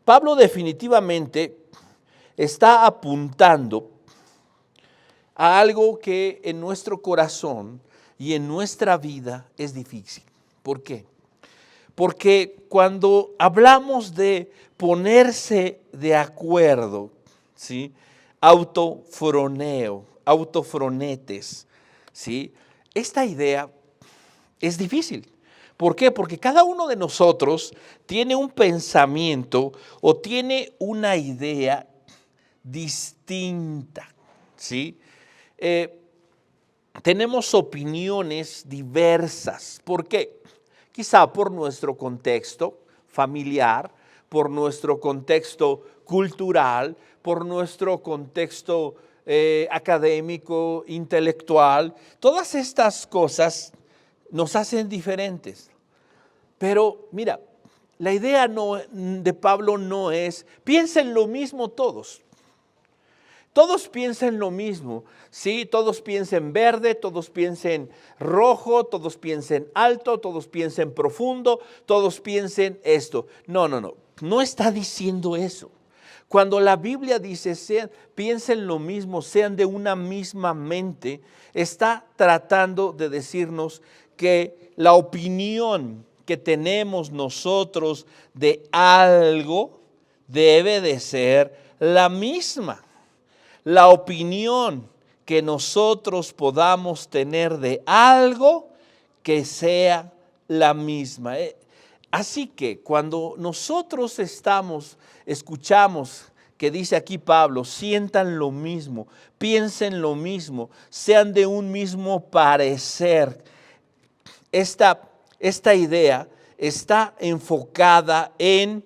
Pablo definitivamente está apuntando a algo que en nuestro corazón y en nuestra vida es difícil. ¿Por qué? Porque cuando hablamos de ponerse de acuerdo, ¿sí?, autofronetes, ¿sí?, esta idea es difícil. ¿Por qué? Porque cada uno de nosotros tiene un pensamiento o tiene una idea distinta, ¿sí? Tenemos opiniones diversas. ¿Por qué? Quizá por nuestro contexto familiar, por nuestro contexto cultural, por nuestro contexto académico, intelectual. Todas estas cosas nos hacen diferentes. Pero mira, la idea de Pablo no es, piensen lo mismo todos. Todos piensen lo mismo, ¿sí? Todos piensen verde, todos piensen rojo, todos piensen alto, todos piensen profundo, todos piensen esto. No está diciendo eso. Cuando la Biblia dice piensen lo mismo, sean de una misma mente, está tratando de decirnos que la opinión que tenemos nosotros de algo debe de ser la misma. La opinión que nosotros podamos tener de algo que sea la misma. Así que cuando nosotros escuchamos que dice aquí Pablo, sientan lo mismo, piensen lo mismo, sean de un mismo parecer. Esta idea está enfocada en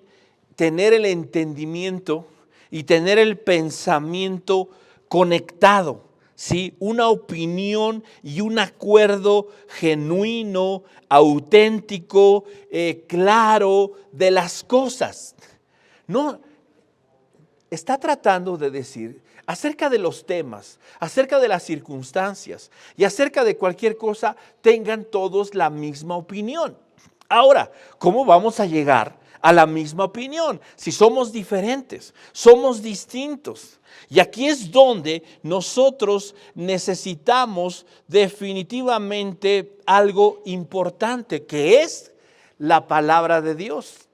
tener el entendimiento y tener el pensamiento conectado, ¿sí? Una opinión y un acuerdo genuino, auténtico, claro de las cosas. No, está tratando de decir acerca de los temas, acerca de las circunstancias y acerca de cualquier cosa, tengan todos la misma opinión. Ahora, ¿cómo vamos a llegar a la misma opinión? Si somos diferentes, somos distintos. Y aquí es donde nosotros necesitamos definitivamente algo importante, que es la palabra de Dios.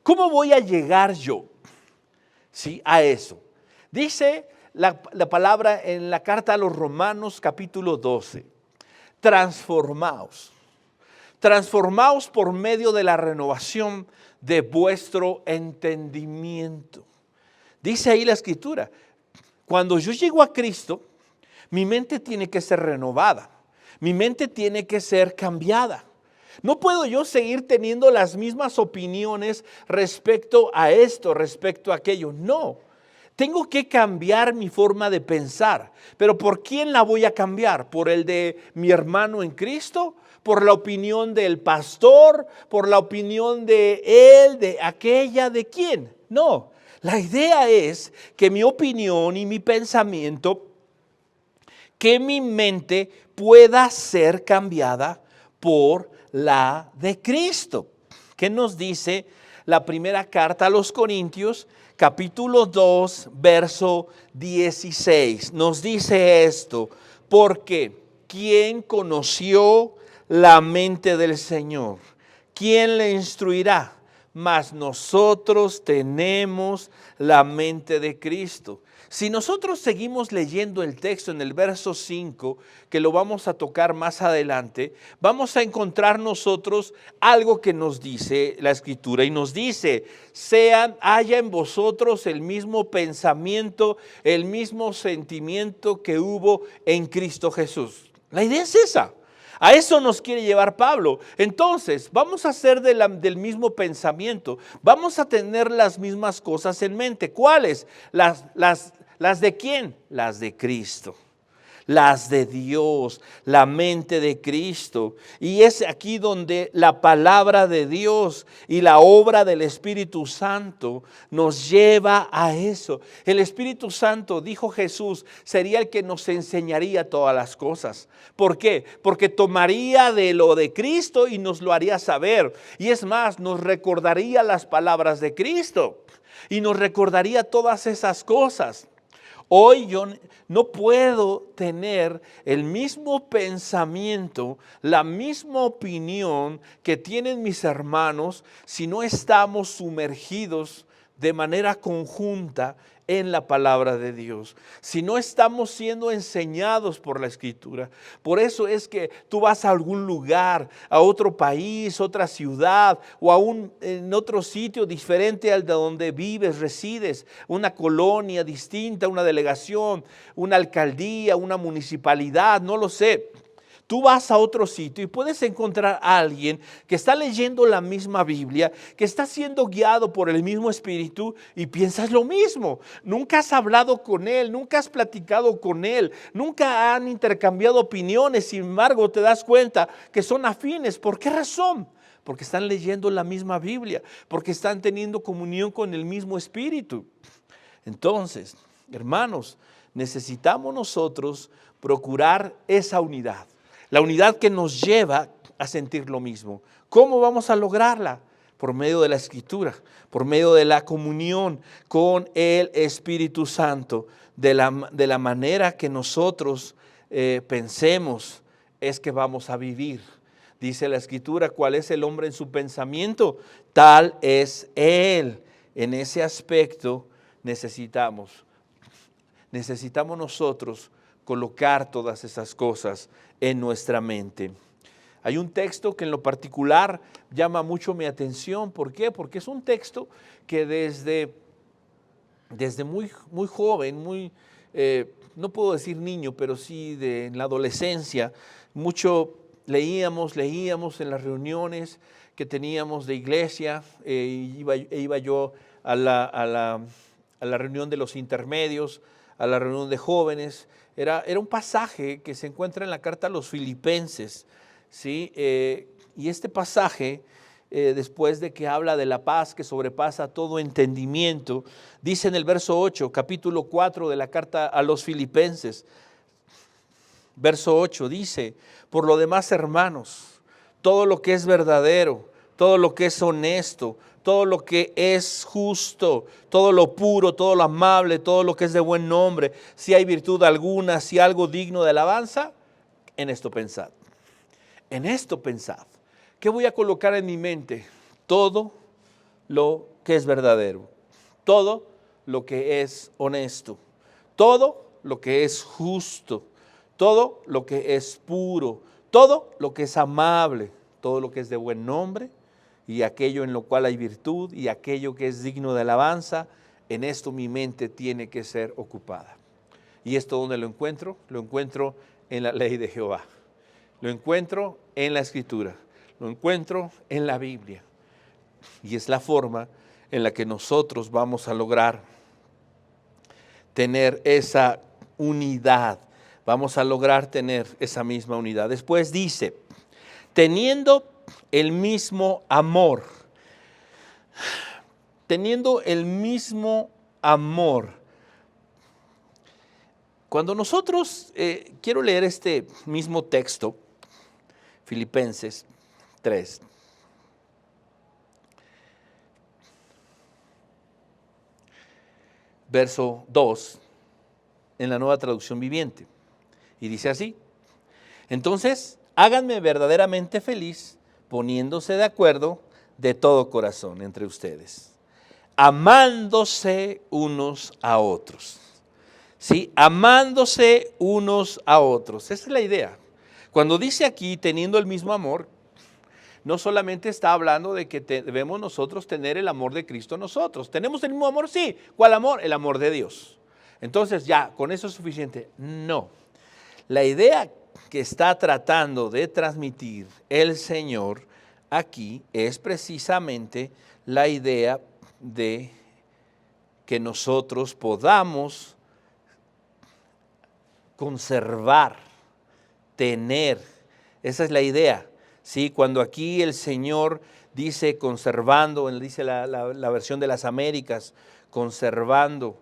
¿Cómo voy a llegar yo, sí, a eso? Dice la palabra en la carta a los Romanos capítulo 12, transformaos por medio de la renovación de vuestro entendimiento. Dice ahí la Escritura, cuando yo llego a Cristo, mi mente tiene que ser renovada, mi mente tiene que ser cambiada. No puedo yo seguir teniendo las mismas opiniones respecto a esto, respecto a aquello. No, tengo que cambiar mi forma de pensar. ¿Pero por quién la voy a cambiar? ¿Por el de mi hermano en Cristo? ¿Por la opinión del pastor? ¿Por la opinión de él, de aquella, de quién? No, la idea es que mi opinión y mi pensamiento, que mi mente pueda ser cambiada por la de Cristo. ¿Qué nos dice la primera carta a los Corintios, capítulo 2, verso 16? Nos dice esto, porque ¿quién conoció la mente del Señor? ¿Quién le instruirá? Mas nosotros tenemos la mente de Cristo. Si nosotros seguimos leyendo el texto en el verso 5, que lo vamos a tocar más adelante, vamos a encontrar nosotros algo que nos dice la Escritura y nos dice, haya en vosotros el mismo pensamiento, el mismo sentimiento que hubo en Cristo Jesús. La idea es esa. A eso nos quiere llevar Pablo. Entonces, vamos a ser del mismo pensamiento. Vamos a tener las mismas cosas en mente. ¿Cuáles? ¿Las de quién? Las de Cristo. Las de Dios, la mente de Cristo. Y es aquí donde la palabra de Dios y la obra del Espíritu Santo nos lleva a eso. El Espíritu Santo, dijo Jesús, sería el que nos enseñaría todas las cosas. ¿Por qué? Porque tomaría de lo de Cristo y nos lo haría saber. Y es más, nos recordaría las palabras de Cristo y nos recordaría todas esas cosas. Hoy yo no puedo tener el mismo pensamiento, la misma opinión que tienen mis hermanos si no estamos sumergidos de manera conjunta en la palabra de Dios, si no estamos siendo enseñados por la Escritura. Por eso es que tú vas a algún lugar, a otro país, otra ciudad o en otro sitio diferente al de donde vives, resides, una colonia distinta, una delegación, una alcaldía, una municipalidad, no lo sé. Tú vas a otro sitio y puedes encontrar a alguien que está leyendo la misma Biblia, que está siendo guiado por el mismo Espíritu y piensas lo mismo. Nunca has hablado con él, nunca has platicado con él, nunca han intercambiado opiniones, sin embargo te das cuenta que son afines. ¿Por qué razón? Porque están leyendo la misma Biblia, porque están teniendo comunión con el mismo Espíritu. Entonces, hermanos, necesitamos nosotros procurar esa unidad. La unidad que nos lleva a sentir lo mismo. ¿Cómo vamos a lograrla? Por medio de la Escritura, por medio de la comunión con el Espíritu Santo. De la manera que nosotros pensemos es que vamos a vivir. Dice la Escritura, ¿cuál es el hombre en su pensamiento? Tal es él. En ese aspecto necesitamos nosotros colocar todas esas cosas en nuestra mente. Hay un texto que en lo particular llama mucho mi atención. ¿Por qué? Porque es un texto que desde muy, muy joven, no puedo decir niño, pero sí en la adolescencia, mucho leíamos en las reuniones que teníamos de iglesia. Iba yo a la reunión de los intermedios, a la reunión de jóvenes. Era un pasaje que se encuentra en la carta a los Filipenses, ¿sí? Y este pasaje, después de que habla de la paz que sobrepasa todo entendimiento, dice en el verso 8, capítulo 4 de la carta a los Filipenses, verso 8, dice: por lo demás, hermanos, todo lo que es verdadero, todo lo que es honesto, todo lo que es justo, todo lo puro, todo lo amable, todo lo que es de buen nombre, si hay virtud alguna, si algo digno de alabanza, en esto pensad. En esto pensad. ¿Qué voy a colocar en mi mente? Todo lo que es verdadero, todo lo que es honesto, todo lo que es justo, todo lo que es puro, todo lo que es amable, todo lo que es de buen nombre, y aquello en lo cual hay virtud y aquello que es digno de alabanza, en esto mi mente tiene que ser ocupada. ¿Y esto dónde lo encuentro? Lo encuentro en la ley de Jehová, lo encuentro en la Escritura, lo encuentro en la Biblia. Y es la forma en la que nosotros vamos a lograr tener esa unidad, vamos a lograr tener esa misma unidad. Después dice, teniendo el mismo amor, teniendo el mismo amor. Cuando nosotros, quiero leer este mismo texto, Filipenses 3. Verso 2, en la Nueva Traducción Viviente. Y dice así: entonces, háganme verdaderamente feliz, poniéndose de acuerdo de todo corazón entre ustedes, amándose unos a otros. ¿Sí? Amándose unos a otros. Esa es la idea. Cuando dice aquí, teniendo el mismo amor, no solamente está hablando de que debemos nosotros tener el amor de Cristo nosotros. ¿Tenemos el mismo amor? Sí. ¿Cuál amor? El amor de Dios. Entonces ya, ¿con eso es suficiente? No. La idea que está tratando de transmitir el Señor aquí es precisamente la idea de que nosotros podamos conservar, tener. Esa es la idea. ¿Sí? Cuando aquí el Señor dice conservando, dice la versión de las Américas, conservando,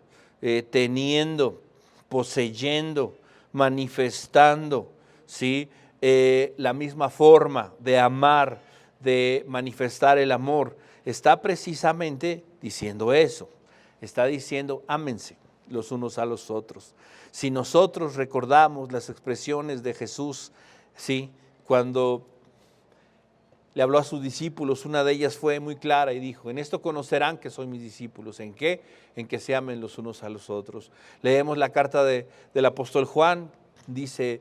teniendo, poseyendo, manifestando, ¿sí? La misma forma de amar, de manifestar el amor, está precisamente diciendo eso. Está diciendo, ámense los unos a los otros. Si nosotros recordamos las expresiones de Jesús, ¿sí? Cuando le habló a sus discípulos, una de ellas fue muy clara y dijo, en esto conocerán que soy mis discípulos. ¿En qué? En que se amen los unos a los otros. Leemos la carta del apóstol Juan, dice,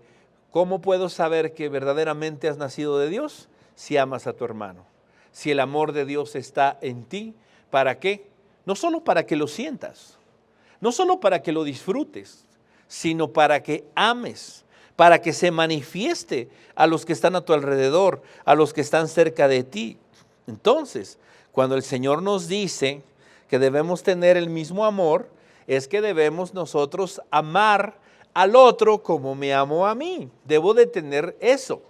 ¿cómo puedo saber que verdaderamente has nacido de Dios? Si amas a tu hermano. Si el amor de Dios está en ti, ¿para qué? No solo para que lo sientas, no solo para que lo disfrutes, sino para que ames, para que se manifieste a los que están a tu alrededor, a los que están cerca de ti. Entonces, cuando el Señor nos dice que debemos tener el mismo amor, es que debemos nosotros amar al otro como me amo a mí. Debo de tener eso.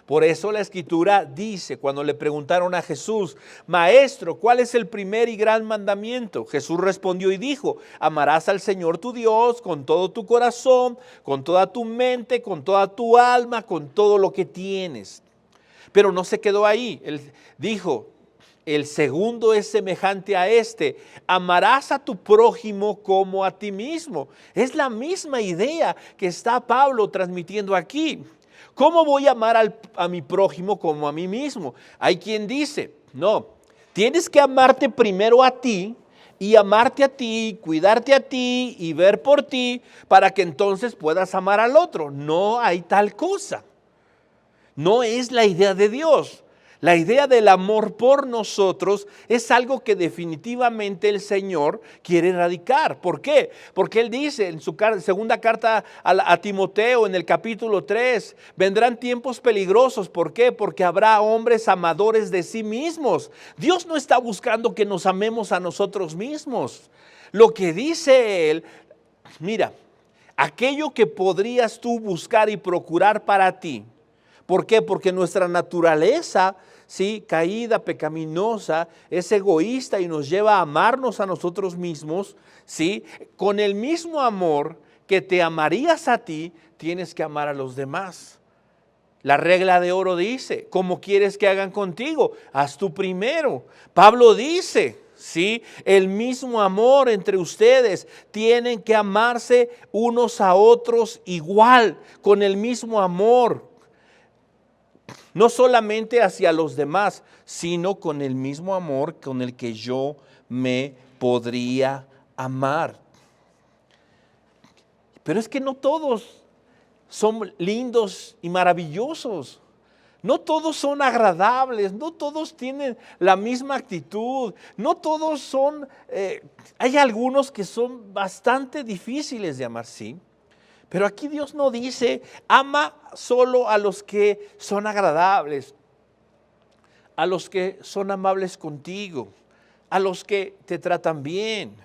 Por eso la Escritura dice, cuando le preguntaron a Jesús, Maestro, ¿cuál es el primer y gran mandamiento? Jesús respondió y dijo, amarás al Señor tu Dios con todo tu corazón, con toda tu mente, con toda tu alma, con todo lo que tienes. Pero no se quedó ahí. Él dijo, el segundo es semejante a este, amarás a tu prójimo como a ti mismo. Es la misma idea que está Pablo transmitiendo aquí. ¿Cómo voy a amar a mi prójimo como a mí mismo? Hay quien dice, no, tienes que amarte primero a ti y amarte a ti, cuidarte a ti y ver por ti para que entonces puedas amar al otro. No hay tal cosa. No es la idea de Dios. La idea del amor por nosotros es algo que definitivamente el Señor quiere erradicar. ¿Por qué? Porque Él dice en su segunda carta a Timoteo, en el capítulo 3, vendrán tiempos peligrosos. ¿Por qué? Porque habrá hombres amadores de sí mismos. Dios no está buscando que nos amemos a nosotros mismos. Lo que dice Él, mira, aquello que podrías tú buscar y procurar para ti. ¿Por qué? Porque nuestra naturaleza, ¿sí?, caída, pecaminosa, es egoísta y nos lleva a amarnos a nosotros mismos, ¿sí? Con el mismo amor que te amarías a ti, tienes que amar a los demás. La regla de oro dice, ¿cómo quieres que hagan contigo? Haz tú primero. Pablo dice, ¿sí?, el mismo amor entre ustedes, tienen que amarse unos a otros igual, con el mismo amor. No solamente hacia los demás, sino con el mismo amor con el que yo me podría amar. Pero es que no todos son lindos y maravillosos. No todos son agradables, no todos tienen la misma actitud, no todos son, hay algunos que son bastante difíciles de amar, sí. Pero aquí Dios no dice, ama solo a los que son agradables, a los que son amables contigo, a los que te tratan bien,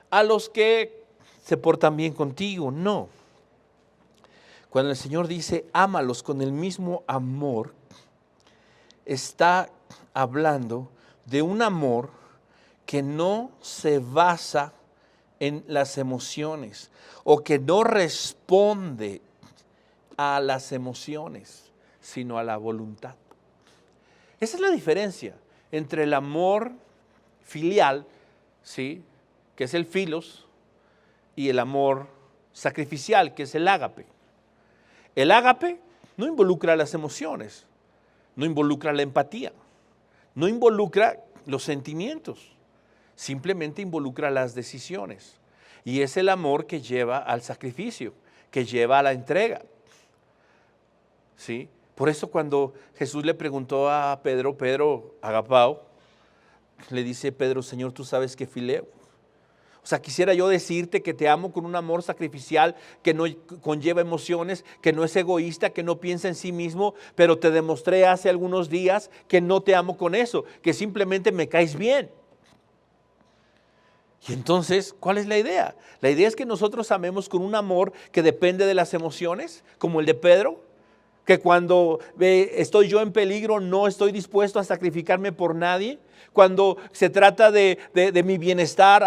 a los que se portan bien contigo. No. Cuando el Señor dice, ámalos con el mismo amor, está hablando de un amor que no se basa en las emociones o que no responde a las emociones, sino a la voluntad. Esa es la diferencia entre el amor filial, ¿sí?, que es el filos, y el amor sacrificial, que es el ágape. El ágape no involucra las emociones, no involucra la empatía, no involucra los sentimientos, simplemente involucra las decisiones. Y es el amor que lleva al sacrificio, que lleva a la entrega. ¿Sí? Por eso cuando Jesús le preguntó a Pedro, agapao, le dice Pedro, Señor, tú sabes que fileo. O sea, quisiera yo decirte que te amo con un amor sacrificial que no conlleva emociones, que no es egoísta, que no piensa en sí mismo, pero te demostré hace algunos días que no te amo con eso, que simplemente me caes bien. Y entonces, ¿cuál es la idea? La idea es que nosotros amemos con un amor que depende de las emociones, como el de Pedro, que cuando estoy yo en peligro no estoy dispuesto a sacrificarme por nadie. Cuando se trata de mi bienestar,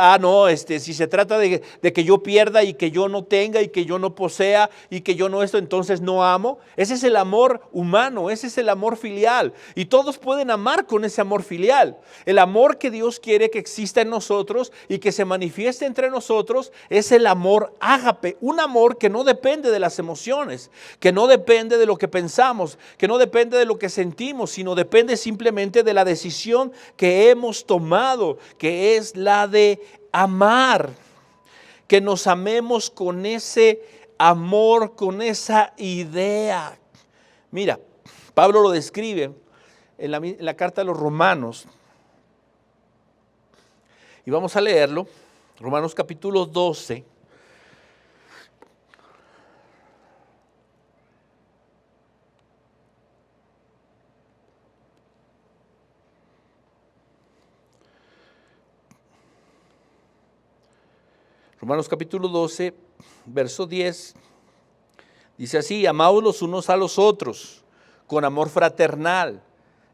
si se trata de que yo pierda y que yo no tenga y que yo no posea y que yo no esto, entonces no amo. Ese es el amor humano, ese es el amor filial. Y todos pueden amar con ese amor filial. El amor que Dios quiere que exista en nosotros y que se manifieste entre nosotros es el amor ágape, un amor que no depende de las emociones, que no depende de lo que pensamos, que no depende de lo que sentimos, sino depende simplemente de la decisión que hemos tomado, que es la de amar, que nos amemos con ese amor, con esa idea. Mira, Pablo lo describe en la carta a los Romanos, y vamos a leerlo, Romanos capítulo 12. Romanos capítulo 12, verso 10, dice así, amaos los unos a los otros con amor fraternal,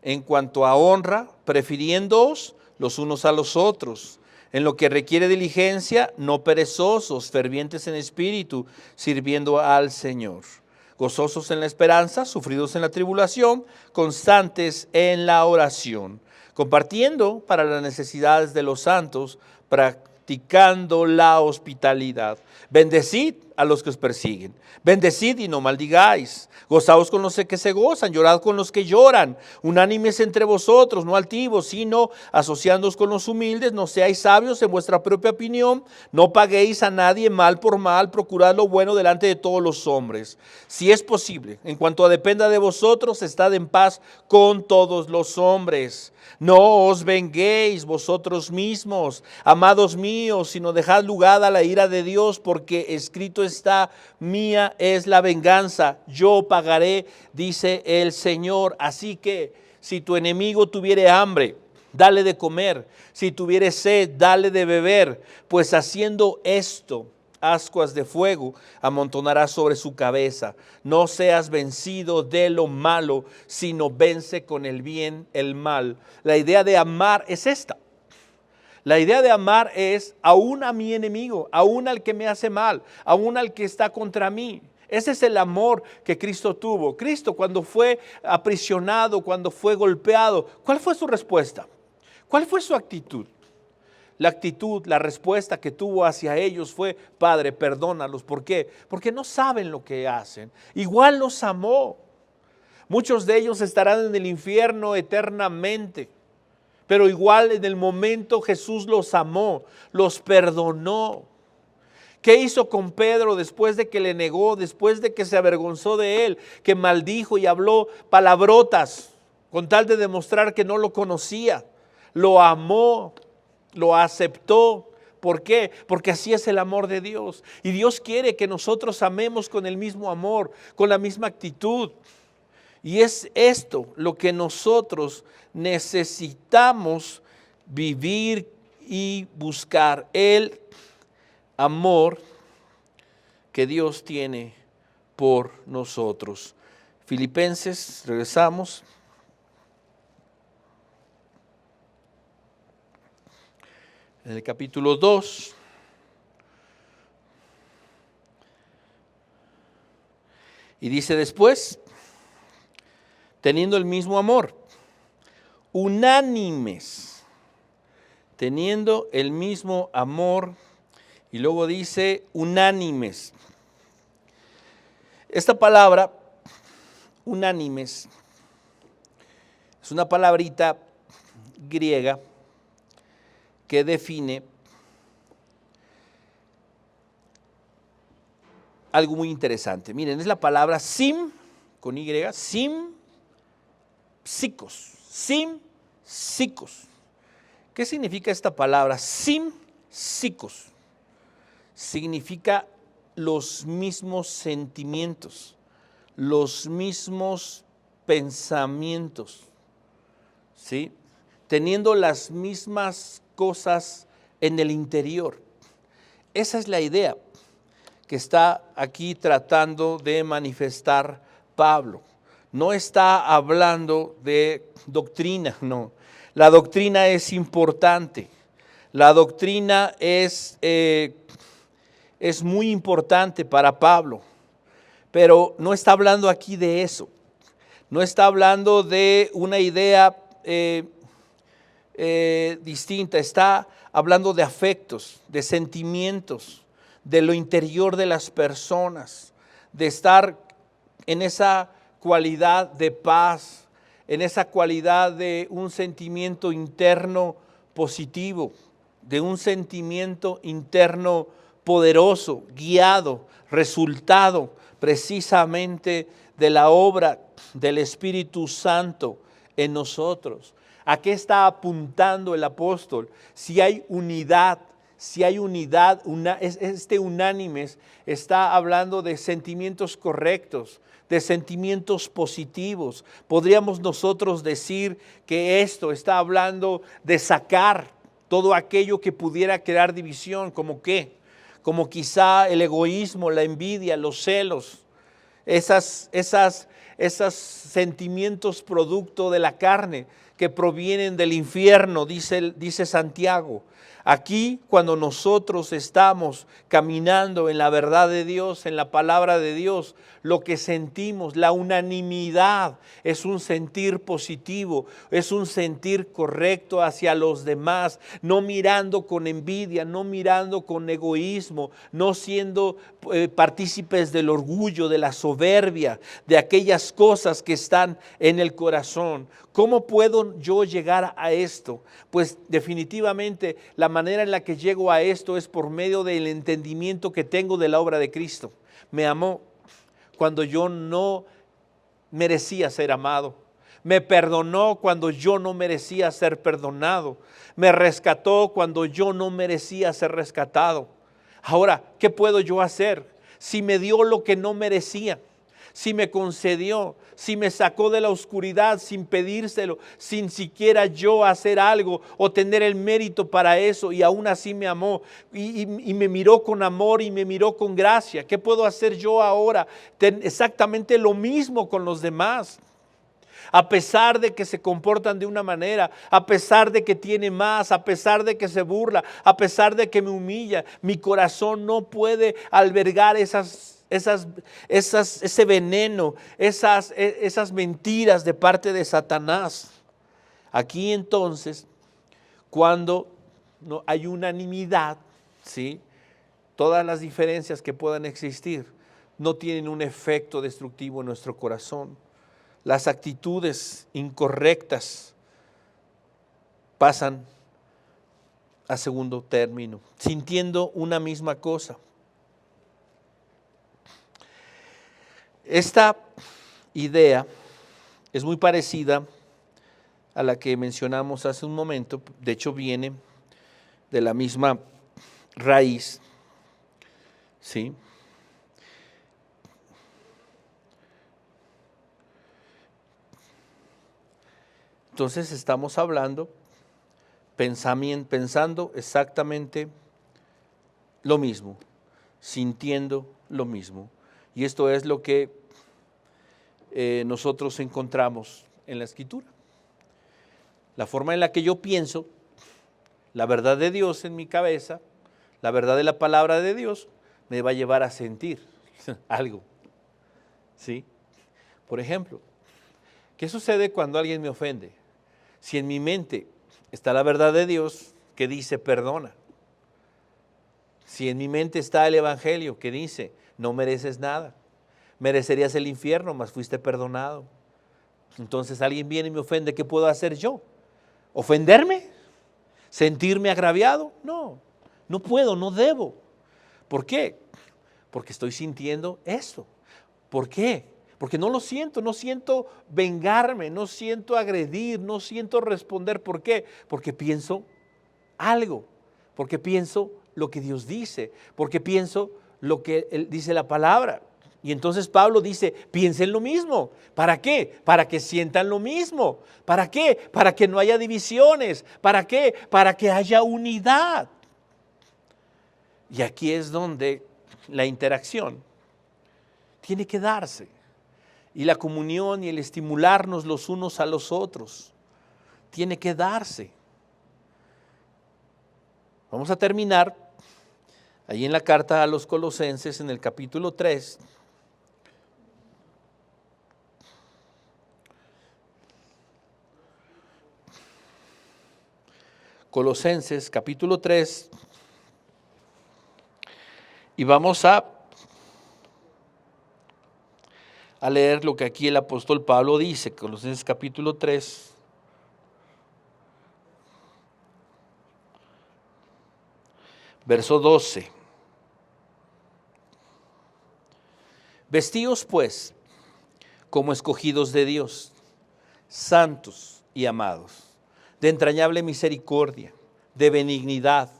en cuanto a honra, prefiriéndoos los unos a los otros, en lo que requiere diligencia, no perezosos, fervientes en espíritu, sirviendo al Señor, gozosos en la esperanza, sufridos en la tribulación, constantes en la oración, compartiendo para las necesidades de los santos, practicando la hospitalidad. Bendecid a los que os persiguen. Bendecid y no maldigáis. Gozaos con los que se gozan, llorad con los que lloran. Unánimes entre vosotros, no altivos, sino asociándoos con los humildes. No seáis sabios en vuestra propia opinión. No paguéis a nadie mal por mal. Procurad lo bueno delante de todos los hombres. Si es posible, en cuanto dependa de vosotros, estad en paz con todos los hombres. No os venguéis vosotros mismos, amados míos, sino dejad lugar a la ira de Dios, porque escrito está: mía es la venganza, yo pagaré, dice el Señor. Así que si tu enemigo tuviere hambre, dale de comer; si tuviere sed, dale de beber, pues haciendo esto, ascuas de fuego amontonará sobre su cabeza. No seas vencido de lo malo, sino vence con el bien el mal. La idea de amar es esta. La idea de amar es aún a mi enemigo, aún al que me hace mal, aún al que está contra mí. Ese es el amor que Cristo tuvo. Cristo, cuando fue aprisionado, cuando fue golpeado, ¿cuál fue su respuesta? ¿Cuál fue su actitud? La actitud, la respuesta que tuvo hacia ellos fue: Padre, perdónalos. ¿Por qué? Porque no saben lo que hacen. Igual los amó. Muchos de ellos estarán en el infierno eternamente, pero igual en el momento Jesús los amó, los perdonó. ¿Qué hizo con Pedro después de que le negó, después de que se avergonzó de él, que maldijo y habló palabrotas con tal de demostrar que no lo conocía? Lo amó, lo aceptó. ¿Por qué? Porque así es el amor de Dios. Y Dios quiere que nosotros amemos con el mismo amor, con la misma actitud. Y es esto lo que nosotros necesitamos vivir y buscar, el amor que Dios tiene por nosotros. Filipenses, regresamos. En el capítulo 2. Y dice después: teniendo el mismo amor, unánimes, teniendo el mismo amor, y luego dice unánimes. Esta palabra, unánimes, es una palabrita griega que define algo muy interesante. Miren, es la palabra sim, con Y, sim, psicos, sim, psicos. ¿Qué significa esta palabra? Sim, psicos. Significa los mismos sentimientos, los mismos pensamientos, ¿sí? Teniendo las mismas cosas en el interior. Esa es la idea que está aquí tratando de manifestar Pablo. No está hablando de doctrina, no. La doctrina es importante. La doctrina es muy importante para Pablo, pero no está hablando aquí de eso. No está hablando de una idea distinta. Está hablando de afectos, de sentimientos, de lo interior de las personas, de estar en esa cualidad de paz, en esa cualidad de un sentimiento interno positivo, de un sentimiento interno poderoso, guiado, resultado precisamente de la obra del Espíritu Santo en nosotros. ¿A qué está apuntando el apóstol? Si hay unidad, este unánimes está hablando de sentimientos correctos, de sentimientos positivos. Podríamos nosotros decir que esto está hablando de sacar todo aquello que pudiera crear división, ¿como qué? Como quizá el egoísmo, la envidia, los celos, esos sentimientos producto de la carne que provienen del infierno, dice Santiago. Aquí, cuando nosotros estamos caminando en la verdad de Dios, en la palabra de Dios, lo que sentimos, la unanimidad, es un sentir positivo, es un sentir correcto hacia los demás, no mirando con envidia, no mirando con egoísmo, no siendo partícipes del orgullo, de la soberbia, de aquellas cosas que están en el corazón. ¿Cómo puedo yo llegar a esto? Pues definitivamente la manera en la que llego a esto es por medio del entendimiento que tengo de la obra de Cristo. Me amó cuando yo no merecía ser amado. Me perdonó cuando yo no merecía ser perdonado. Me rescató cuando yo no merecía ser rescatado. Ahora, ¿qué puedo yo hacer? Si me dio lo que no merecía, si me concedió, si me sacó de la oscuridad sin pedírselo, sin siquiera yo hacer algo o tener el mérito para eso, y aún así me amó y me miró con amor y me miró con gracia. ¿Qué puedo hacer yo ahora? Exactamente lo mismo con los demás. A pesar de que se comportan de una manera, a pesar de que tiene más, a pesar de que se burla, a pesar de que me humilla, mi corazón no puede albergar ese veneno, esas mentiras de parte de Satanás. Aquí entonces, cuando no hay unanimidad, ¿sí?, todas las diferencias que puedan existir no tienen un efecto destructivo en nuestro corazón. Las actitudes incorrectas pasan a segundo término, sintiendo una misma cosa. Esta idea es muy parecida a la que mencionamos hace un momento. De hecho, viene de la misma raíz, ¿sí? Entonces estamos hablando, pensando exactamente lo mismo, sintiendo lo mismo. Y esto es lo que nosotros encontramos en la Escritura. La forma en la que yo pienso, la verdad de Dios en mi cabeza, la verdad de la palabra de Dios, me va a llevar a sentir algo, ¿sí? Por ejemplo, ¿qué sucede cuando alguien me ofende? Si en mi mente está la verdad de Dios que dice perdona, si en mi mente está el Evangelio que dice no mereces nada, merecerías el infierno, mas fuiste perdonado. Entonces alguien viene y me ofende, ¿qué puedo hacer yo? ¿Ofenderme? ¿Sentirme agraviado? No, no puedo, no debo. ¿Por qué? Porque estoy sintiendo esto. ¿Por qué? Porque no lo siento, no siento vengarme, no siento agredir, no siento responder. ¿Por qué? Porque pienso algo, porque pienso lo que Dios dice, porque pienso lo que Él dice la palabra. Y entonces Pablo dice, piensen lo mismo. ¿Para qué? Para que sientan lo mismo. ¿Para qué? Para que no haya divisiones. ¿Para qué? Para que haya unidad. Y aquí es donde la interacción tiene que darse. Y la comunión y el estimularnos los unos a los otros tiene que darse. Vamos a terminar ahí en la carta a los Colosenses, en el capítulo 3. Colosenses, capítulo 3. Y vamos a leer lo que aquí el apóstol Pablo dice, Colosenses capítulo 3. Verso 12. Vestíos pues como escogidos de Dios, santos y amados, de entrañable misericordia, de benignidad,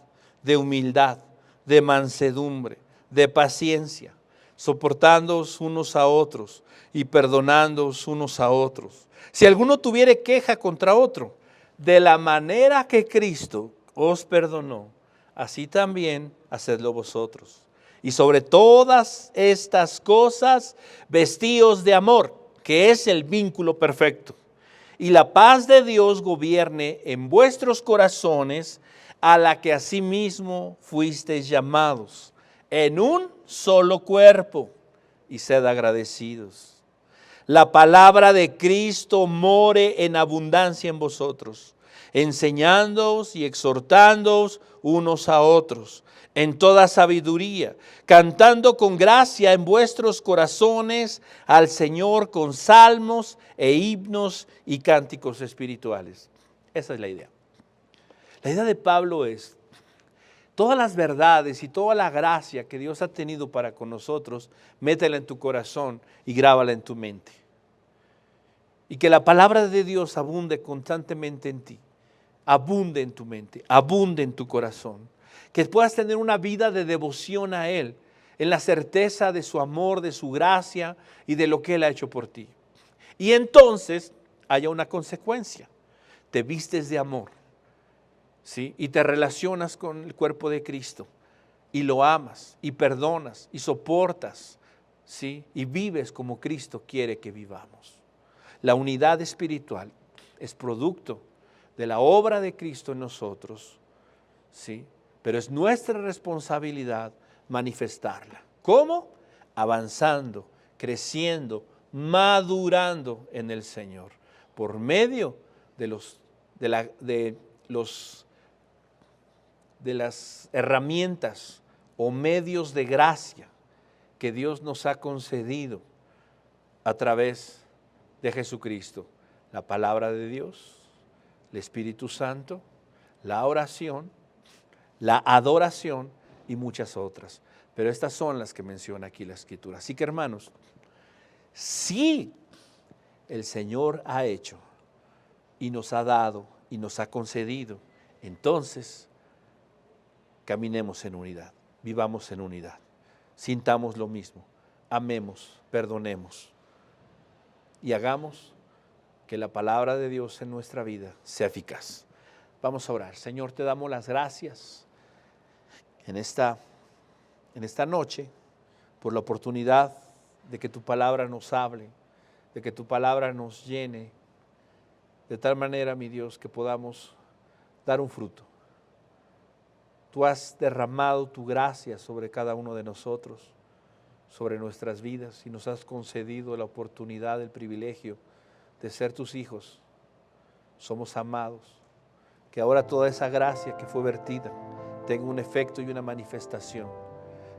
de humildad, de mansedumbre, de paciencia, soportándoos unos a otros y perdonándoos unos a otros. Si alguno tuviere queja contra otro, de la manera que Cristo os perdonó, así también hacedlo vosotros. Y sobre todas estas cosas, vestíos de amor, que es el vínculo perfecto. Y la paz de Dios gobierne en vuestros corazones, a la que asimismo fuisteis llamados, en un solo cuerpo, y sed agradecidos. La palabra de Cristo more en abundancia en vosotros, enseñándoos y exhortándoos unos a otros, en toda sabiduría, cantando con gracia en vuestros corazones al Señor con salmos e himnos y cánticos espirituales. Esa es la idea. La idea de Pablo es, todas las verdades y toda la gracia que Dios ha tenido para con nosotros, métela en tu corazón y grábala en tu mente. Y que la palabra de Dios abunde constantemente en ti, abunde en tu mente, abunde en tu corazón. Que puedas tener una vida de devoción a Él, en la certeza de su amor, de su gracia y de lo que Él ha hecho por ti. Y entonces haya una consecuencia. Te vistes de amor, ¿sí? Y te relacionas con el cuerpo de Cristo y lo amas y perdonas y soportas, ¿sí? Y vives como Cristo quiere que vivamos. La unidad espiritual es producto de la obra de Cristo en nosotros, ¿sí? Pero es nuestra responsabilidad manifestarla. ¿Cómo? Avanzando, creciendo, madurando en el Señor, por medio de las herramientas o medios de gracia que Dios nos ha concedido a través de Jesucristo. La palabra de Dios, el Espíritu Santo, la oración, la adoración y muchas otras. Pero estas son las que menciona aquí la Escritura. Así que, hermanos, si el Señor ha hecho y nos ha dado y nos ha concedido, entonces caminemos en unidad, vivamos en unidad, sintamos lo mismo, amemos, perdonemos y hagamos que la palabra de Dios en nuestra vida sea eficaz. Vamos a orar. Señor, te damos las gracias en esta noche por la oportunidad de que tu palabra nos hable, de que tu palabra nos llene, de tal manera, mi Dios, que podamos dar un fruto. Tú has derramado tu gracia sobre cada uno de nosotros, sobre nuestras vidas, y nos has concedido la oportunidad, el privilegio de ser tus hijos. Somos amados. Que ahora toda esa gracia que fue vertida tenga un efecto y una manifestación.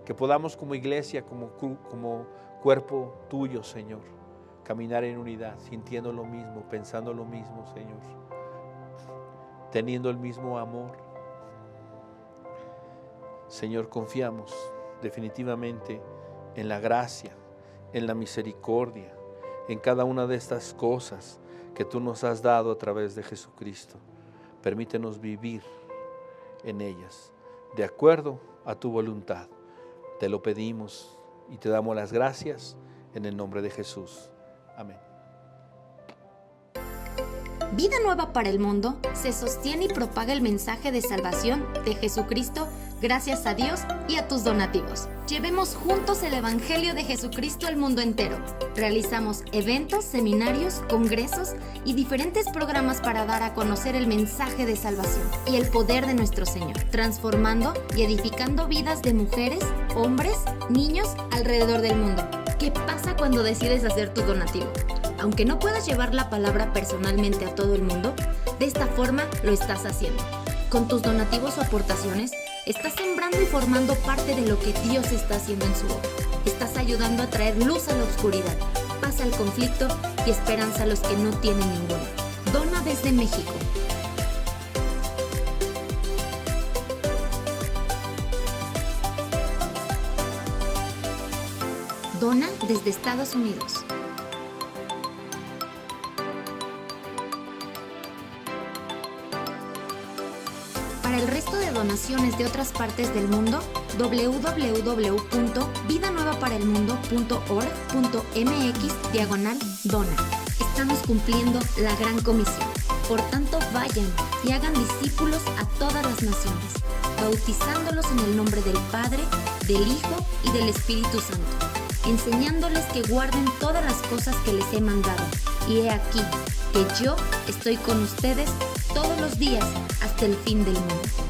Que podamos como iglesia, como cuerpo tuyo, Señor, caminar en unidad, sintiendo lo mismo, pensando lo mismo, Señor, teniendo el mismo amor. Señor, confiamos definitivamente en la gracia, en la misericordia, en cada una de estas cosas que tú nos has dado a través de Jesucristo. Permítenos vivir en ellas, de acuerdo a tu voluntad. Te lo pedimos y te damos las gracias en el nombre de Jesús. Amén. Vida Nueva para el Mundo se sostiene y propaga el mensaje de salvación de Jesucristo gracias a Dios y a tus donativos. Llevemos juntos el Evangelio de Jesucristo al mundo entero. Realizamos eventos, seminarios, congresos y diferentes programas para dar a conocer el mensaje de salvación y el poder de nuestro Señor, transformando y edificando vidas de mujeres, hombres, niños alrededor del mundo. ¿Qué pasa cuando decides hacer tu donativo? Aunque no puedas llevar la palabra personalmente a todo el mundo, de esta forma lo estás haciendo. Con tus donativos o aportaciones, estás sembrando y formando parte de lo que Dios está haciendo en su obra. Estás ayudando a traer luz a la oscuridad, paz al conflicto y esperanza a los que no tienen ninguna. Dona desde México. Dona desde Estados Unidos. Para el resto de donaciones de otras partes del mundo, www.vidanuevaparelmundo.org.mx/dona. Estamos cumpliendo la gran comisión. Por tanto, vayan y hagan discípulos a todas las naciones, bautizándolos en el nombre del Padre, del Hijo y del Espíritu Santo, enseñándoles que guarden todas las cosas que les he mandado. Y he aquí que yo estoy con ustedes todos los días hasta el fin del mundo.